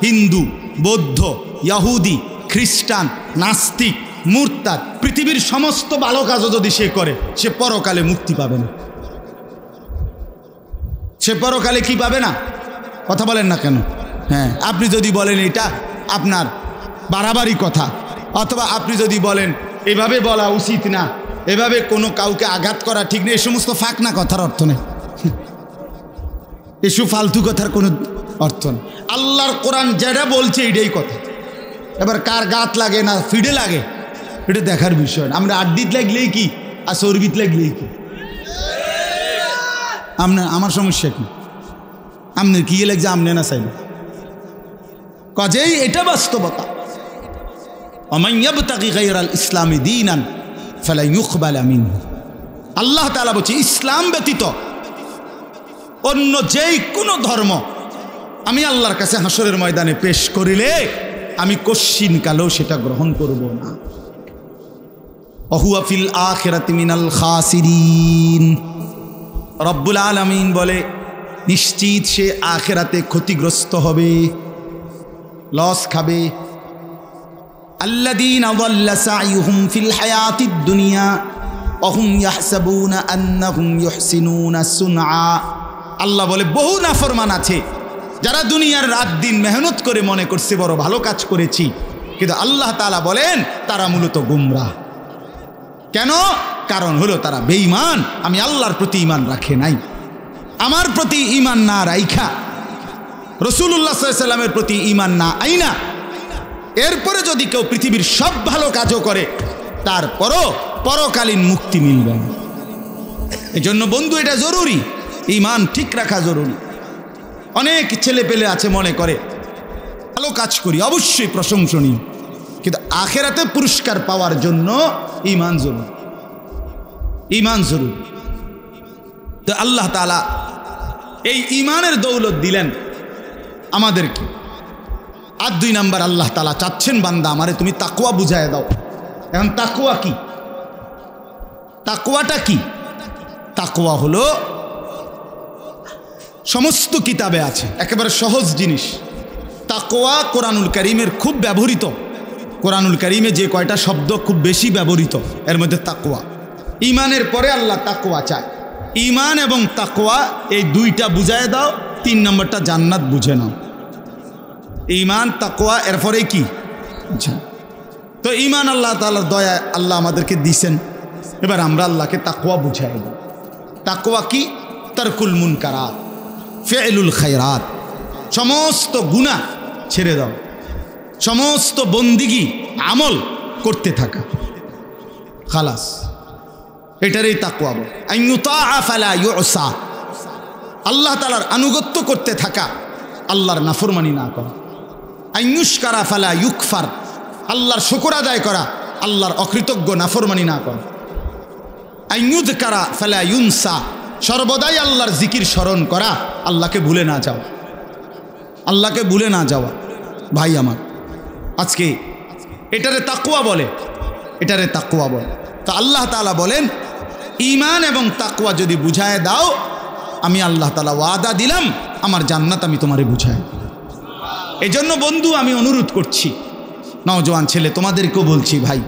হিন্দু, বৌদ্ধ, ইহুদি, খ্রিস্টান, নাস্তিক, মুরতাদ, পৃথিবীর সমস্ত ভালো কাজও যদি সে করে, সে পরকালে মুক্তি পাবে না। সে পরকালে কি পাবে না? কথা বলেন না কেন? হ্যাঁ, আপনি যদি বলেন এটা আপনার বাড়াবাড়ি কথা, অথবা আপনি যদি বলেন এভাবে বলা উচিত না, এভাবে কোনো কাউকে আঘাত করা ঠিক নেই, এই সমস্ত ফাঁকনা কথার অর্থ নেই, এসব ফালতু কথার কোনো অর্থ নেই। আল্লাহর কোরআন যেটা বলছে এটাই কথা। এবার কার গাত লাগে না ফিডে লাগে এটা দেখার বিষয় না। আমরা আড্ডিত লাগলেই কি আর চর্বিত লাগলেই কি, আমার সমস্যা কি? আপনার কি লাগছে? আমনে না চাইলে কাজেই এটা বাস্তবতা। ওমান ইয়াবতাগি গায়রাল ইসলামি দীনান ফালা ইউকবালা মিনহু। আল্লাহ তাআলা বলছে ইসলাম ব্যতীত অন্য যেই কোনো ধর্ম আমি আল্লাহর কাছে হাসরের ময়দানে পেশ করিলে আমি কশ্চিন কালেও সেটা গ্রহণ করব না। ওহুয়া ফিল আখিরাতি মিনাল খাসিরিন। রব্বুল আলামিন বলে নিশ্চিত সে আখিরাতে ক্ষতিগ্রস্ত হবে, লস খাবে। আল্লাযীনা যাল্লা সাইয়ুহুম ফিল হায়াতিদ দুনিয়া ওয়া হুম ইয়াহসাবুনা আন্নাহুম ইউহসিনুনা সুনআ। আল্লাহ বলে বহু নাফরমান আছে যারা দুনিয়ার রাত দিন মেহনত করে মনে করছে বড় ভালো কাজ করেছি, কিন্তু আল্লাহ তাআলা বলেন তারা মূলত গুমরাহ। কেন? কারণ হলো তারা বেঈমান, আমি আল্লাহর প্রতি ঈমান রাখে নাই। আমার প্রতি ঈমান না রাইখা রাসূলুল্লাহ সাল্লাল্লাহু আলাইহি ওয়াসাল্লামের প্রতি ঈমান না আইনা এরপরে যদি কেউ পৃথিবীর সব ভালো কাজও করে তারপরও পরকালীন মুক্তি মিলবে না। এজন্য বন্ধু এটা জরুরি, ঈমান ঠিক রাখা জরুরি। অনেক ছেলে পেলে আছে মনে করে ভালো কাজ করি, অবশ্যই প্রশংসনীয়, কিন্তু আখিরাতে পুরস্কার পাওয়ার জন্য ঈমান জরুরি, ঈমান জরুরি। তো আল্লাহ তাআলা এই ঈমানের দৌলত দিলেন আমাদেরকে। আর 2 নাম্বার আল্লাহ তাআলা চাচ্ছেন বান্দা আমারে তুমি তাকওয়া বুঝায় দাও। এখন তাকওয়া কি? তাকওয়াটা কি? তাকওয়া হলো সমস্ত কিতাবে আছে, একেবারে সহজ জিনিস। তাকওয়া কোরআনুল কারীমের খুব ব্যবহৃত, কোরআনুল কারীমে যে কয়টা শব্দ খুব বেশি ব্যবহৃত এর মধ্যে তাকওয়া। ঈমানের পরে আল্লাহ তাকওয়া চায়। ঈমান এবং তাকওয়া এই 2টা বুঝায় দাও, 3 নম্বরটা জান্নাত বুঝে নাও। ঈমান তাকওয়া এরপরে কি? তো ঈমান আল্লাহ তাআলার দয়া আল্লাহ আমাদেরকে দিয়েছেন, এবার আমরা আল্লাহকে তাকওয়া বুঝাই দিই। তাকওয়া কি? তারকুল মুনকারাত, ফি'লুল খায়রাত, সমস্ত গুনাহ ছেড়ে দাও, সমস্ত বন্দিগি আমল করতে থাকা, খালাস, এটারই তাকওয়া বলে। আইয়ুতাআ ফালা ইউসা, আল্লাহ তাআলার আনুগত্য করতে থাকা, আল্লাহর নাফরমানি না করা। আইয়ুশকারা ফালা ইউকফার, আল্লাহর শুকর আদায় করা, আল্লাহর অকৃতজ্ঞ নাফরমানি না করা। আইয়ুযকারা ফালা ইউনসা, সর্বদাই আল্লাহর জিকির স্মরণ করা, আল্লাহকে ভুলে না যাওয়া, আল্লাহকে ভুলে না যাওয়া। ভাই আমার, আজকে এটারে তাকওয়া বলে, এটারে তাকওয়া বলে। তো আল্লাহ তাআলা বলেন ঈমান এবং তাকওয়া যদি বুঝায় দাও, আমি আল্লাহ তাআলা ওয়াদা দিলাম আমার জান্নাত আমি তোমারে বুঝাই। এজন্য বন্ধু আমি অনুরোধ করছি, নওজোয়ান ছেলে তোমাদেরকেও বলছি, ভাই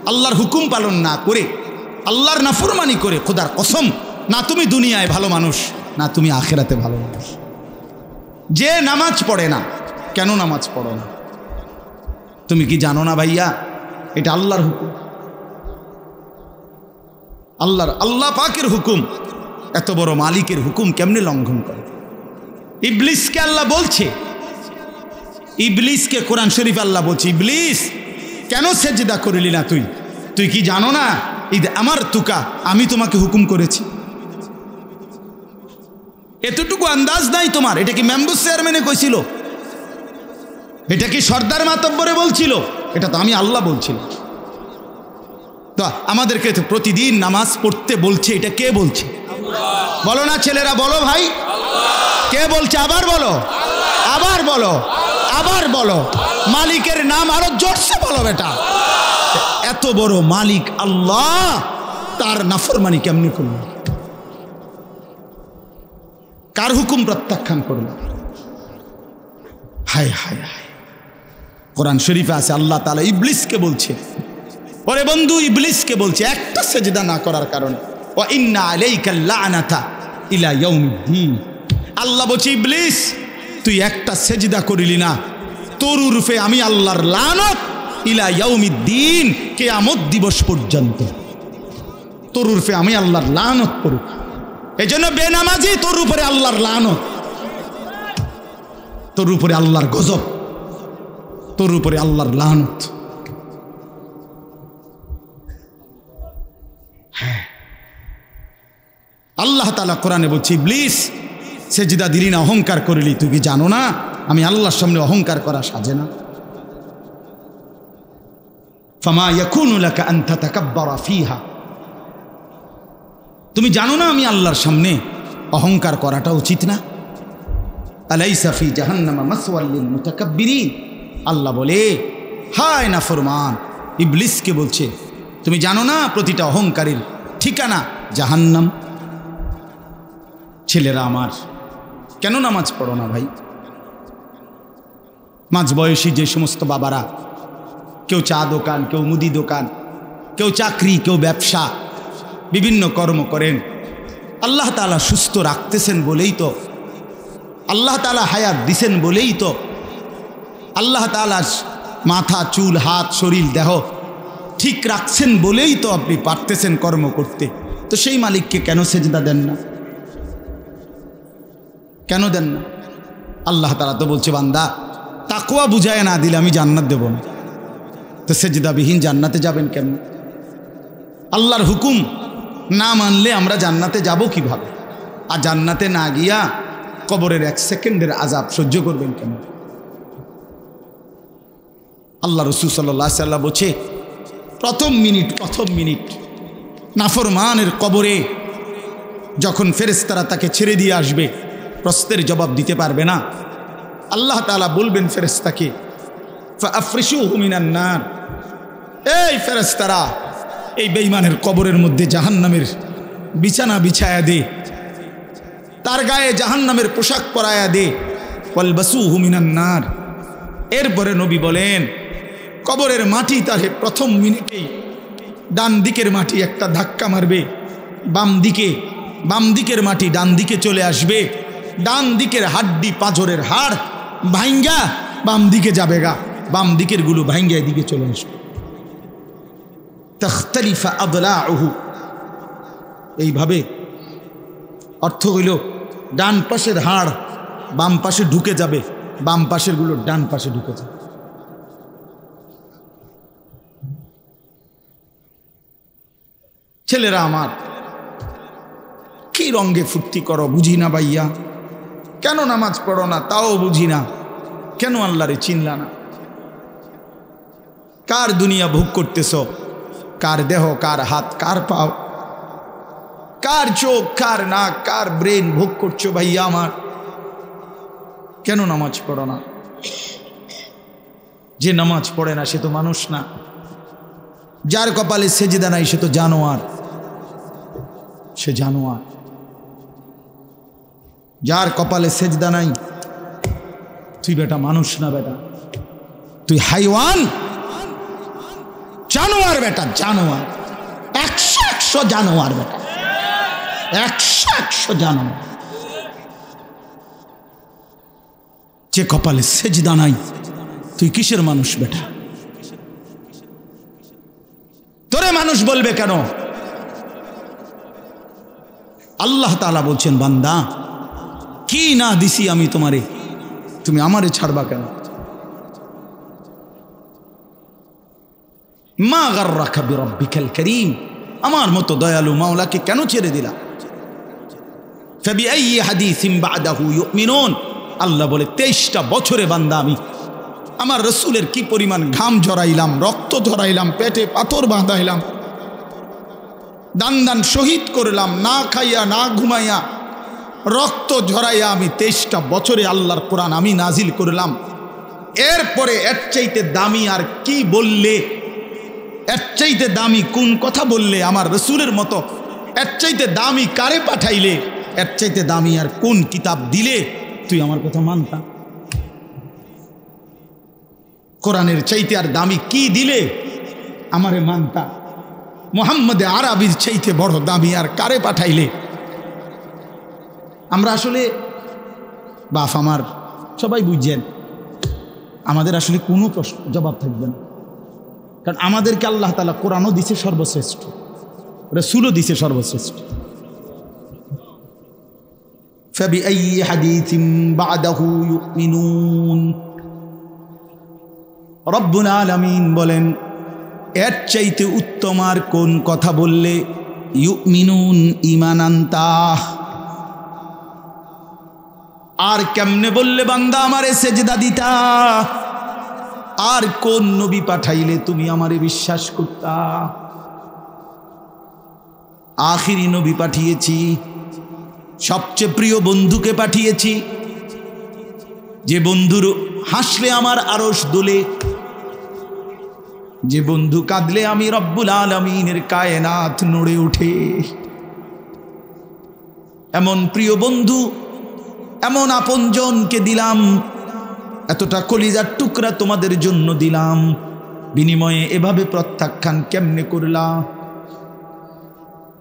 আল্লাহর হুকুম পালন না করে আল্লাহর নাফরমানি করে খোদার কসম না তুমি দুনিয়ায় ভালো মানুষ, না তুমি আখিরাতে ভালো মানুষ। যে নামাজ পড়ে না, কেন নামাজ পড়ো না? তুমি কি জানো না ভাইয়া এটা আল্লাহর হুকুম, আল্লাহ পাকের হুকুম। এত বড় মালিকের হুকুম কেমনে লঙ্ঘন করে? ইবলিসকে আল্লাহ বলছে, ইবলিসকে কোরআন শরীফ আল্লাহ বলছে, ইবলিস কেন সেজদা করলি না তুই? তুই কি জানো না ঈদ আমার তুকা, আমি তোমাকে হুকুম করেছি? এতটুকু আন্দাজ নাই তোমার? এটা কি মেম্বার চেয়ারম্যানে কইছিল? এটা কি সর্দার মাতব্বরে বলছিল? এটা তো আমি আল্লাহ বলছিলাম। তো আমাদেরকে তো প্রতিদিন নামাজ পড়তে বলছে, এটা কে বলছে? বলো না ছেলেরা, বলো ভাই, কে বলছে? আবার বলো, আবার বলো, আবার বলো। মালিকের নাম আরো জোরসে বলো বেটা। এত বড় মালিক আল্লাহ, তার নাফরমানি কেমনি করল? কার হুকুম প্রত্যাখ্যান করল? হায় হায় হায়। কোরআন শরীফে আছে আল্লাহ তাআলা ইবলিসকে বলছে, ওরে বন্ধু, ইবলিসকে বলছে একটা সেজদা না করার কারণে, ওয়া ইন্না আলাইকা লানাতা ইলা ইয়াউমিদ্দিন। আল্লাহ বলছে, ইবলিস তুই একটা সেজদা করিলি না, তোর উরফে আমি আল্লাহর লানত ইলা ইয়াউমিদ্দিন, কিয়ামত দিবস পর্যন্ত তোর উরফে আমি আল্লাহর লানত করব। এজন্য বেনামাজি তোর উপরে আল্লাহর লানত, তোর উপরে আল্লাহর গজব, তোর উপরে আল্লাহর লানত। হ্যাঁ, আল্লাহ তাআলা কোরআনে বলছে, ইবলিস সেজদা দিলি না, অহংকার করিলি, তুই কি জানো না আমি আল্লাহর সামনে অহংকার করা সাজে না? ফামা ইয়াকুনু লাকা আন তাতাকাব্বারা ফিহা, তুমি জানো না আমি আল্লাহর সামনে অহংকার করাটা উচিত না? আলাইসা ফি জাহান্নামা মাসওয়াল লিল মুতাকাব্বিরিন। আল্লাহ বলে, হায় নাফরমান, ইবলিসকে বলছে তুমি জানো না প্রতিটা অহংকারীর ঠিকানা জাহান্নাম। ছেলেরা আমার, কেন নামাজ পড়ো না ভাই? মাঝবয়সী যে সমস্ত বাবারা, কেউ চা দোকান, কেউ মুদি দোকান, কেউ চাকরি, কেউ ব্যবসা, বিভিন্ন কর্ম করেন, আল্লাহ তাআলা সুস্থ রাখতেছেন বলেই তো, আল্লাহ তাআলা হায়াত দিছেন বলেই তো, আল্লাহ তাআলা মাথা, চুল, হাত, শরীর, দেহ ঠিক রাখছেন বলেই তো আপনি পারতেছেন কর্ম করতে। তো সেই মালিককে কেন সেজদা দেন না? কেন দেন না? আল্লাহ তাআলা তো বলছে, বান্দা তাকওয়া বুঝায় না দিলে আমি জান্নাত দেব না। তো সেজদাবিহীন জান্নাতে যাবেন কেন? আল্লাহর হুকুম না মানলে আমরা জান্নাতে যাব কিভাবে? আর জান্নাতে না গিয়া কবরের 1 সেকেন্ডের আযাব সহ্য করবেন কেন? আল্লাহ রাসূল সাল্লাল্লাহু আলাইহি ওয়াসাল্লাম বলছে, প্রথম মিনিট নাফরমানের কবরে যখন ফেরেশতারা তাকে ছেড়ে দিয়ে আসবে, প্রশ্নের জবাব দিতে পারবে না, আল্লাহ তাআলা বলবেন ফেরেশতাকে, ফাআফরিশুহু মিনান নার, এই ফেরেশতারা এই বেঈমানের কবরের মধ্যে জাহান্নামের বিছানা বিছায়া দে, তার গায়ে জাহান্নামের পোশাক পরায়া দে, ওয়ালবাসুহু মিনান নার। এরপরে নবী বলেন, কবরের মাটি তারে প্রথম মিনিটেই ডান দিকের মাটি একটা ধাক্কা মারবে, বাম দিকের মাটি ডান দিকে চলে আসবে, ডান দিকের হাড্ডি পাঁজরের হাড় ভাঙ্গা বাম দিকে যাবে গা, বাম দিকের গুলো ভাঙ্গা এদিকে চলে আসবে। তাখতালিফা আদলাউহু, এইভাবে অর্থ হইল ডান পাশের হাড় বাম পাশে ঢুকে যাবে, বাম পাশের গুলো ডান পাশে ঢুকে যাবে। ছেলেরা আমার, কি রঙ্গে ফুর্তি করো বুঝি না ভাইয়া, কেন নামাজ পড়ো না তাও বুঝি না, কেন আল্লাহরে চিনলা না? কার দুনিয়া ভোগ করতেছ? কার দেহ, কার হাত, কার পাও, কার চোখ, কার নাক, কার ব্রেন ভোগ করছো ভাইয়া আমার? কেন নামাজ পড়ো না? যে নামাজ পড়ে না সে তো মানুষ না, যার কপালে সেজদা নাই সে তো জানোয়ার, সে জানোয়ার। যার কপালে সেজদা নাই তুই বেটা মানুষ না, বেটা তুই হাইওয়ান, জানোয়ার বেটা, জানোয়ার, 100 জানোয়ার বেটা, 100 জানোয়ার। যে কপালে সেজদা নাই তুই কিসের মানুষ বেটা? তোরে মানুষ বলবে কেন? আল্লাহ তাআলা বলছেন, বান্দা কি না দিছি আমি তোমারে, তুমি আমারে ছাড়বা কেন? মা গাররাকা বিরাব্বিকাল কারীম, আমার মতো দয়ালু মাওলাকে কেন ছেড়ে দিলা? ফাবিআইয়ি হাদিসিন বা'দাহু ইউমিনুন, আল্লাহ বলে 23টা বছরে বান্দা আমি আমার রসুলের কি পরিমাণ ঘাম ঝরাইলাম, রক্ত ঝরাইলাম, পেটে পাথর বাঁধাইলাম, দান শহীদ করলাম, না খাইয়া না ঘুমাইয়া রক্ত ঝরাইয়া আমি 23টা বছরে আল্লাহর কোরআন আমি নাজিল করলাম। এরপরে এর চাইতে দামি আর কি বললে, এর চাইতে দামি কোন কথা বললে আমার রসুলের মতো, এর চাইতে দামি কারে পাঠাইলে, এর চাইতে দামি আর কোন কিতাব দিলে তুই আমার কথা মানতা? কোরআনের চাইতে আর দামি কি দিলে আমারে মানতা, মুহাম্মদে আরবির চাইতে বড় দামি আর কারে পাঠাইলে। আমরা আসলে বাপ আমার সবাই বুঝছেন, আমাদের আসলে কোনো প্রশ্ন জবাব থাকবে না, কারণ আমাদেরকে আল্লাহ তাআলা কোরআনও দিছে সর্বশ্রেষ্ঠ, রাসূলও দিছে সর্বশ্রেষ্ঠ। فبأي حديث بعده يؤمنون। রব্বুল আলামিন বলেন এর চাইতে উত্তম আর কোন কথা বললে ইউমিনুন ঈমান আনতা, আর কেমনে বললে বান্দা আমারে সেজদা দিতা, আর কোন নবী পাঠাইলে তুমি আমারে বিশ্বাস করতা। আখিরি নবী পাঠিয়েছি, সবচেয়ে প্রিয় বন্ধুকে পাঠিয়েছি, যে বন্ধুর হাসলে আমার আরশ দোলে, যে বন্ধু কাঁদলে আমি রব্বুল আলামিনের কায়নাত নড়ে ওঠে। এমন প্রিয় বন্ধু, এমন আপনজনকে দিলাম, এতটা কলিজার টুকরা তোমাদের জন্য দিলাম, বিনিময়ে এভাবে প্রত্যাখ্যান কেমনে করলা?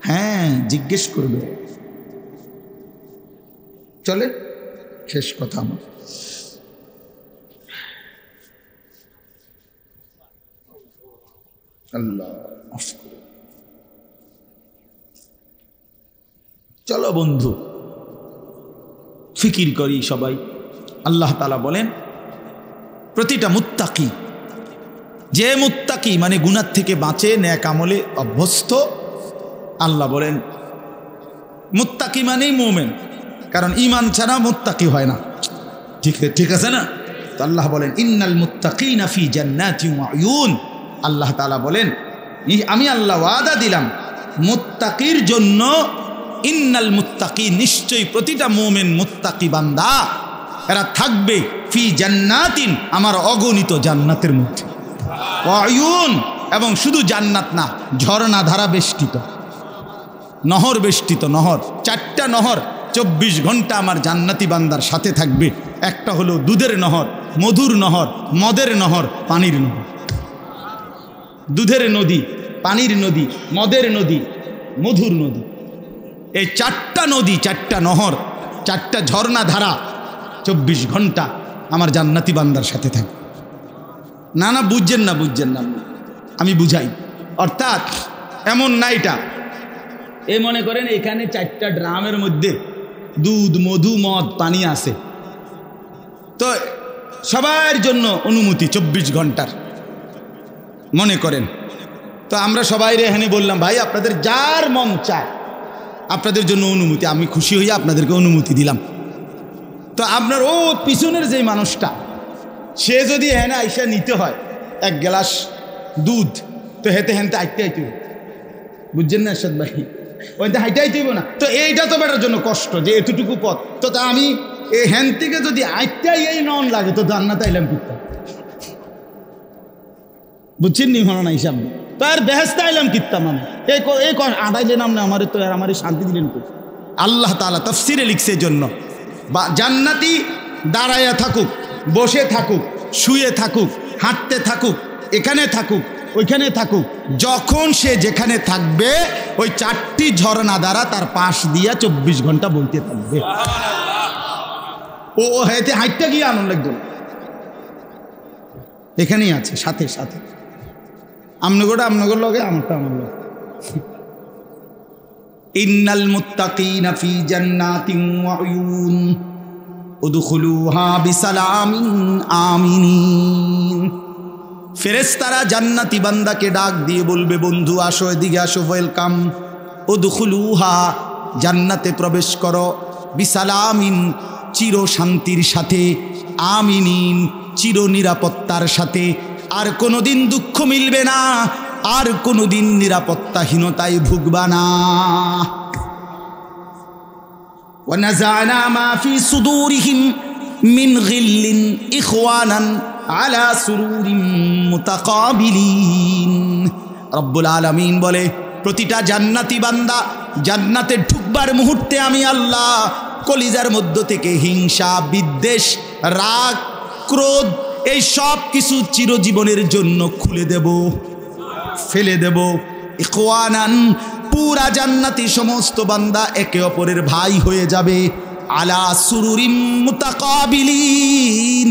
হ্যাঁ, জিজ্ঞেস করবে। চলে শেষ কথা আমার, আল্লাহ চলো বন্ধু ফিকির করি সবাই। আল্লাহ তাআলা বলেন প্রতিটা মুত্তাকি, যে মুত্তাকি মানে গুনাহ থেকে বাঁচে, নেক আমলে অভ্যস্ত, আল্লাহ বলেন মুত্তাকি মানেই মুমিন, কারণ ঈমান ছাড়া মুত্তাকি হয় না। ঠিক আছে না? তো আল্লাহ বলেন ইন্নাল মুত্তাকিনা ফি জান্নাতিন ওয়া উয়ুন। আল্লাহ তাআলা বলেন আমি আল্লাহ ওয়াদা দিলাম মুত্তাকির জন্য, ইন্নাল মুত্তাকি, নিশ্চয়ই প্রতিটা মুমিন মুত্তাকি বান্দা এরা থাকবে ফি জান্নাতিন, আমার অগণিত জান্নাতের মধ্যে, ওয়া উয়ুন, এবং শুধু জান্নাত না, ঝর্ণা ধারা বেষ্টিত, নহর বেষ্টিত, নহর, 4টা নহর 24 ঘন্টা আমার জান্নাতি বান্দার সাথে থাকবে। একটা হলো দুধের নহর, মধুর নহর, মদের নহর, পানির নহর। দুধের নদী, পানির নদী, মদের নদী, মধুর নদী, এই 4টা নদী, 4টা নহর, 4টা ঝর্ণা ধারা 24 ঘন্টা আমার জান্নাতি বান্দার সাথে থাকে। না না, বুঝছেন না, বুঝছেন না, আমি বুঝাই। অর্থাৎ এমন না, এটা এ মনে করেন এখানে 4টা ড্রামের মধ্যে দুধ, মধু, মদ, পানি আছে, তো সবার জন্য অনুমতি 24 ঘন্টার মনে করেন। তো আমরা সবাই এখানে বললাম ভাই আপনাদের যার মন চায় আপনাদের জন্য অনুমতি, আমি খুশি হইয়া আপনাদেরকে অনুমতি দিলাম। তো আপনার ও পিছনের যে মানুষটা, সে যদি এখানে আইসা নিতে হয় 1 গ্লাস দুধ, তো হেতে হেনতে আইতে আইতে, বুঝছেন না এরশাদ ভাই, ওইতে হাইতে আইতে না। তো এইটা তো বেটার জন্য কষ্ট, যে এতটুকু পথ, তো তা আমি এই হ্যান থেকে যদি আইতে এই নন লাগে, তো জান্নাতে আইলাম কিতা, বুঝছেন নি হলো না হিসাব, তো আর বেহেস্তে আইলাম কিত্তাম আমি, এই আড়াইলে নাম না আমার, তো আর আমার শান্তি দিলেন তো। আল্লাহ তাআলা তাফসিরে লিখছে জন্য, বা জান্নাতি দাঁড়াইয়া থাকুক, বসে থাকুক, শুয়ে থাকুক, হাঁটতে থাকুক, এখানে থাকুক, ওইখানে থাকুক, যখন সে যেখানে থাকবে ওই 4টি ঝর্ণা দ্বারা তার পাশ দিয়া 24 ঘন্টা বইতে থাকবে। ও হেতে হাইটটা গিয়ে আনন্দ লাগবে, এখানেই আছে সাথে সাথে, আমনগোটা আমনগর লগে, আমারটা আমার লগে। ইন্নাল মুত্তাকিনা ফি জান্নাতিন ওয়া উয়ুন উদখুলুহা বিসালামিন আমিনিন। ফেরেশতারা জান্নাতি বান্দাকে ডাক দিয়ে বলবে বন্ধু আসো, এদিকে আসো, ওয়েলকাম, উদখুলুহা, জান্নাতে প্রবেশ করো, বিসালামিন, চির শান্তির সাথে, আমিনিন, চির নিরাপত্তার সাথে, আর কোনোদিন দুঃখ মিলবে না, আর কোনোদিন নিরাপত্তাহীনতায় ভুগবা না। ওয়ানাযা'না মা ফি সুদুরিহিম মিন গিল্লিন ইখওয়ানান আলা সুরুরিম মুতাকাবিলিন। রব্বুল আলামিন বলে প্রতিটা জান্নাতি বান্দা জান্নাতে ঢুকবার মুহূর্তে আমি আল্লাহ কলিজার মধ্য থেকে হিংসা, বিদ্বেষ, রাগ, ক্রোধ, এই সব কিছু চিরজীবনের জন্য খুলে দেব। ফেলে দেব। ইখওয়ানান, পুরা জান্নাতি সমস্ত বান্দা একে অপরের ভাই হয়ে যাবে। আলা সুরুরিম মুতাকাবিলিন।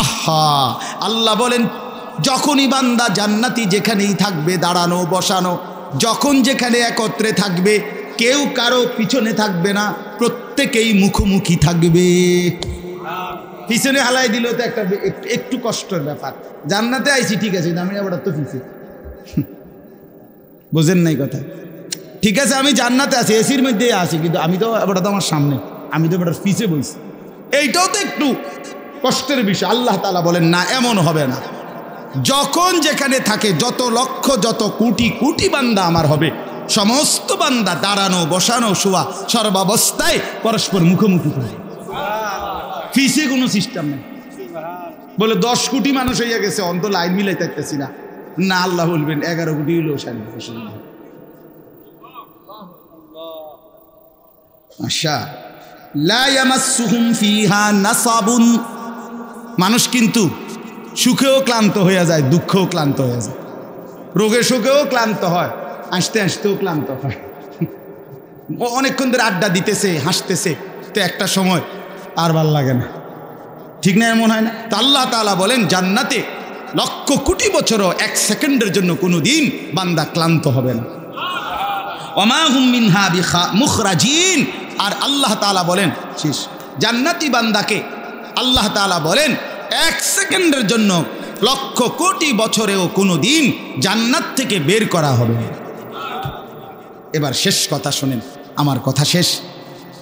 আহা, আল্লাহ বলেন যখনই বান্দা জান্নাতি যেখানেই থাকবে, দাঁড়ানো বসানো, যখন যেখানে একত্রে থাকবে, কেউ কারো পিছনে থাকবে না, প্রত্যেকেই মুখোমুখি থাকবে। পিছনে হালাই দিল তো একটা একটু কষ্টের ব্যাপার। জান্নাতে আইছি ঠিক আছে, আমি আবার তো পিছিয়ে, বোঝেন নাই কথা? ঠিক আছে আমি জান্নাতে আছি, এসির মধ্যে আছি, কিন্তু আমি তো এবার তো আমার সামনে, আমি তো এবার পিছিয়ে বইছি। এইটাও তো একটু কষ্টের বিষয়। আল্লাহ তাআলা বলেন না, এমন হবে না। যখন যেখানে থাকে, যত লক্ষ যত কোটি কোটি বান্দা আমার হবে, সমস্ত বান্দা দাঁড়ানো বসানো শোয়া সর্বাবস্থায় পরস্পর মুখোমুখি থাকে। ফিসে কোনো সিস্টেম নেই। বলে 10 কোটি মানুষ হইয়া গেছে, অন্ত লাইন মিলাই থাকতেছি না। না, আল্লাহ বলবেন 11 কোটি হইলেও আচ্ছা। লা ইয়ামাসসুহুম ফিহা নাসাবুন। মানুষ কিন্তু সুখেও ক্লান্ত হয়ে যায়, দুঃখেও ক্লান্ত হয়ে যায়, রোগে শোকেও ক্লান্ত হয়, আসতে আসতেও ক্লান্ত হয়। অনেকক্ষণ ধরে আড্ডা দিতেছে, হাসতেছে, তো একটা সময় আর ভাল লাগে না, ঠিক না? এমন হয় না? তা আল্লাহ তাআলা বলেন জান্নাতে লক্ষ কোটি বছরও 1 সেকেন্ডের জন্য কোনো দিন বান্দা ক্লান্ত হবে না। ওমা হুম মিনহা মুখরাজিন। আর আল্লাহ তাআলা বলেন শেষ জান্নাতি বান্দাকে আল্লাহ তাআলা বলেন 1 সেকেন্ডের জন্য লক্ষ কোটি বছরেও কোনো দিন জান্নাত থেকে বের করা হবে না। এবার শেষ কথা শোনেন, আমার কথা শেষ।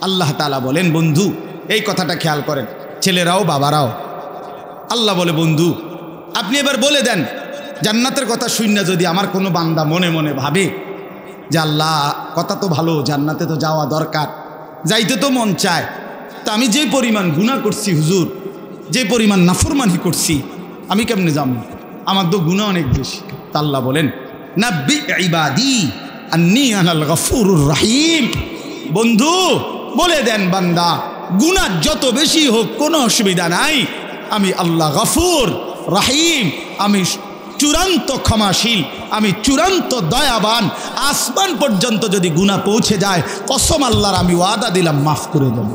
আল্লাহ তাআলা বলেন বন্ধু, এই কথাটা খেয়াল করেন, ছেলেরাও বাবারাও। আল্লাহ বলে বন্ধু আপনি এবার বলে দেন, জান্নাতের কথা শুননা যদি আমার কোনো বান্দা মনে মনে ভাবে যে আল্লাহ কথা তো ভালো, জান্নাতে তো যাওয়া দরকার, যাইতে তো মন চায়, তা আমি যে পরিমাণ গুনাহ করছি হুজুর, যে পরিমাণ নাফরমানি করছি, আমি কেমনে যাব? আমার তো গুনাহ অনেক বেশি। তা আল্লাহ বলেন নাব্বি ইবাদি আন্নী আনাল গফুরুর রহিম। বন্ধু বলে দেন বান্দা গুনাহ যত বেশি হোক কোনো অসুবিধা নাই, আমি আল্লাহ গফুর রহিম, আমি চূড়ান্ত ক্ষমাশীল, আমি চূড়ান্ত দয়াবান। আসমান পর্যন্ত যদি গুনাহ পৌঁছে যায়, কসম আল্লাহর আমি ওয়াদা দিলাম মাফ করে দেব।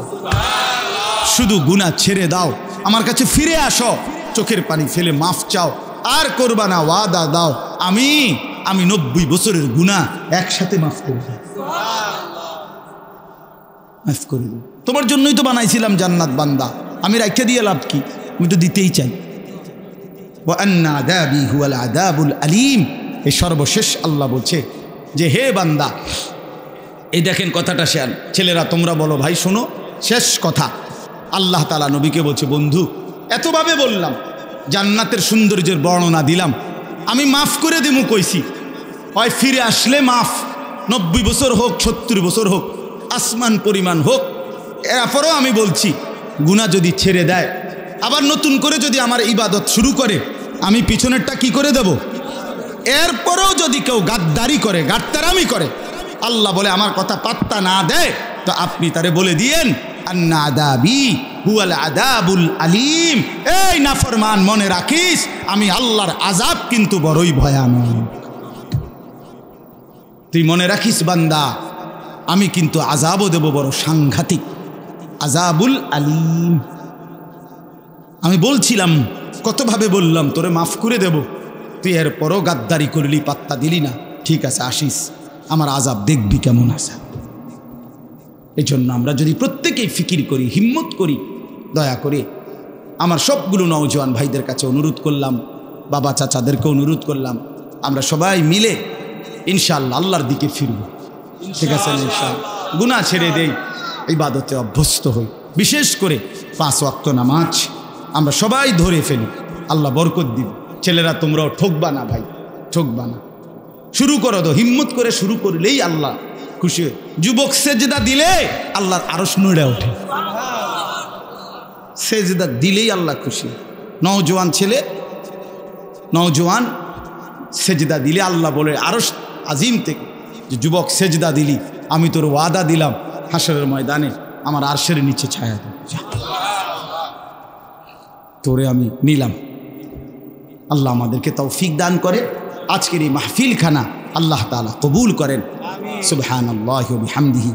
শুধু গুনাহ ছেড়ে দাও, আমার কাছে ফিরে আসো, চোখের পানি ফেলে মাফ চাও, আর করবা না, ওয়াদা দাও আমি 90 বছরের গুনাহ একসাথে মাফ করে দেব, মাফ করে দেব। তোমার জন্যই তো বানাইছিলাম জান্নাত বান্দা, আমি রাইখা দিয়ে লাভ কি? আমি তো দিতেই চাই। ওয়া আন্না আযাবি হুয়াল আযাবুল আলীম। এই সর্বশেষ আল্লাহ বলছে যে হে বান্দা, এই দেখেন কথাটা শেয়ার, ছেলেরা তোমরা বলো ভাই শোনো, শেষ কথা আল্লাহ তাআলা নবীকে বলছে বন্ধু এতভাবে বললাম, জান্নাতের সৌন্দর্যের বর্ণনা দিলাম, আমি মাফ করে দিমু কইছি, হয় ফিরে আসলে মাফ, 90 বছর হোক 70 বছর হোক, আসমান পরিমাণ হোক, এরপরও আমি বলছি গুনাহ যদি ছেড়ে দেয়, আবার নতুন করে যদি আমার ইবাদত শুরু করে, আমি পিছনেরটা কি করে দেব? এরপরও যদি কেউ গাদ্দারি করে, গাদ্দারামি করে, আল্লাহ বলে আমার কথা পাত্তা না দেয়, তো আপনি তারে বলে দিয়েন আন্না আযাবি হুয়াল আযাবুল আলীম। এই নাফরমান মনে রাখিস, আমি আল্লাহর আযাব কিন্তু বড়ই ভয়ানক। তুই মনে রাখিস বান্দা, আমি কিন্তু আযাবও দেব বড় সাংঘাতিক, আযাবুল আলীম। আমি বলছিলাম, কতভাবে বললাম তোরে মাফ করে দেব, তুই এরপরও গাদ্দারি করলি, পাত্তা দিলি না, ঠিক আছে আসিস, আমার আযাব দেখবি কেমন আছে। এই জন্য আমরা যদি প্রত্যেকেই ফিকির করি, হিম্মত করি, দয়া করে আমার সবগুলো নওজোয়ান ভাইদের কাছে অনুরোধ করলাম, বাবা চাচাদেরকে অনুরোধ করলাম, আমরা সবাই মিলে ইনশাআল্লাহ আল্লাহর দিকে ফিরব, ঠিক আছে? ইনশাআল্লাহ গুনাহ ছেড়ে দেই, ইবাদতে অভ্যস্ত হই, বিশেষ করে 5 ওয়াক্ত নামাজ আমরা সবাই ধরে ফেলি, আল্লাহ বরকত দিব। ছেলেরা তোমরাও ঠকবা না ভাই, ঠকবা না, শুরু করো তো, হিম্মত করে শুরু করলেই আল্লাহ খুশি হয়। যুবক সেজদা দিলে আল্লাহর আরশ নড়ে ওঠে, সেজদা দিলেই আল্লাহ খুশি। নওজোয়ান ছেলে, নওজোয়ান সেজদা দিলে আল্লাহ বলে আরশ আজিম থেকে যে যুবক সেজদা দিলি, আমি তোর ওয়াদা দিলাম হাসরের ময়দানে আমার আরশের নিচে ছায়া দেব, তোরে আমি নিলাম। আল্লাহ আমাদেরকে তৌফিক দান করে। আজকের এই মাহফিলখানা আল্লাহ তাআলা কবুল করেন। সুবহানাল্লাহি ওয়া বিহামদিহি।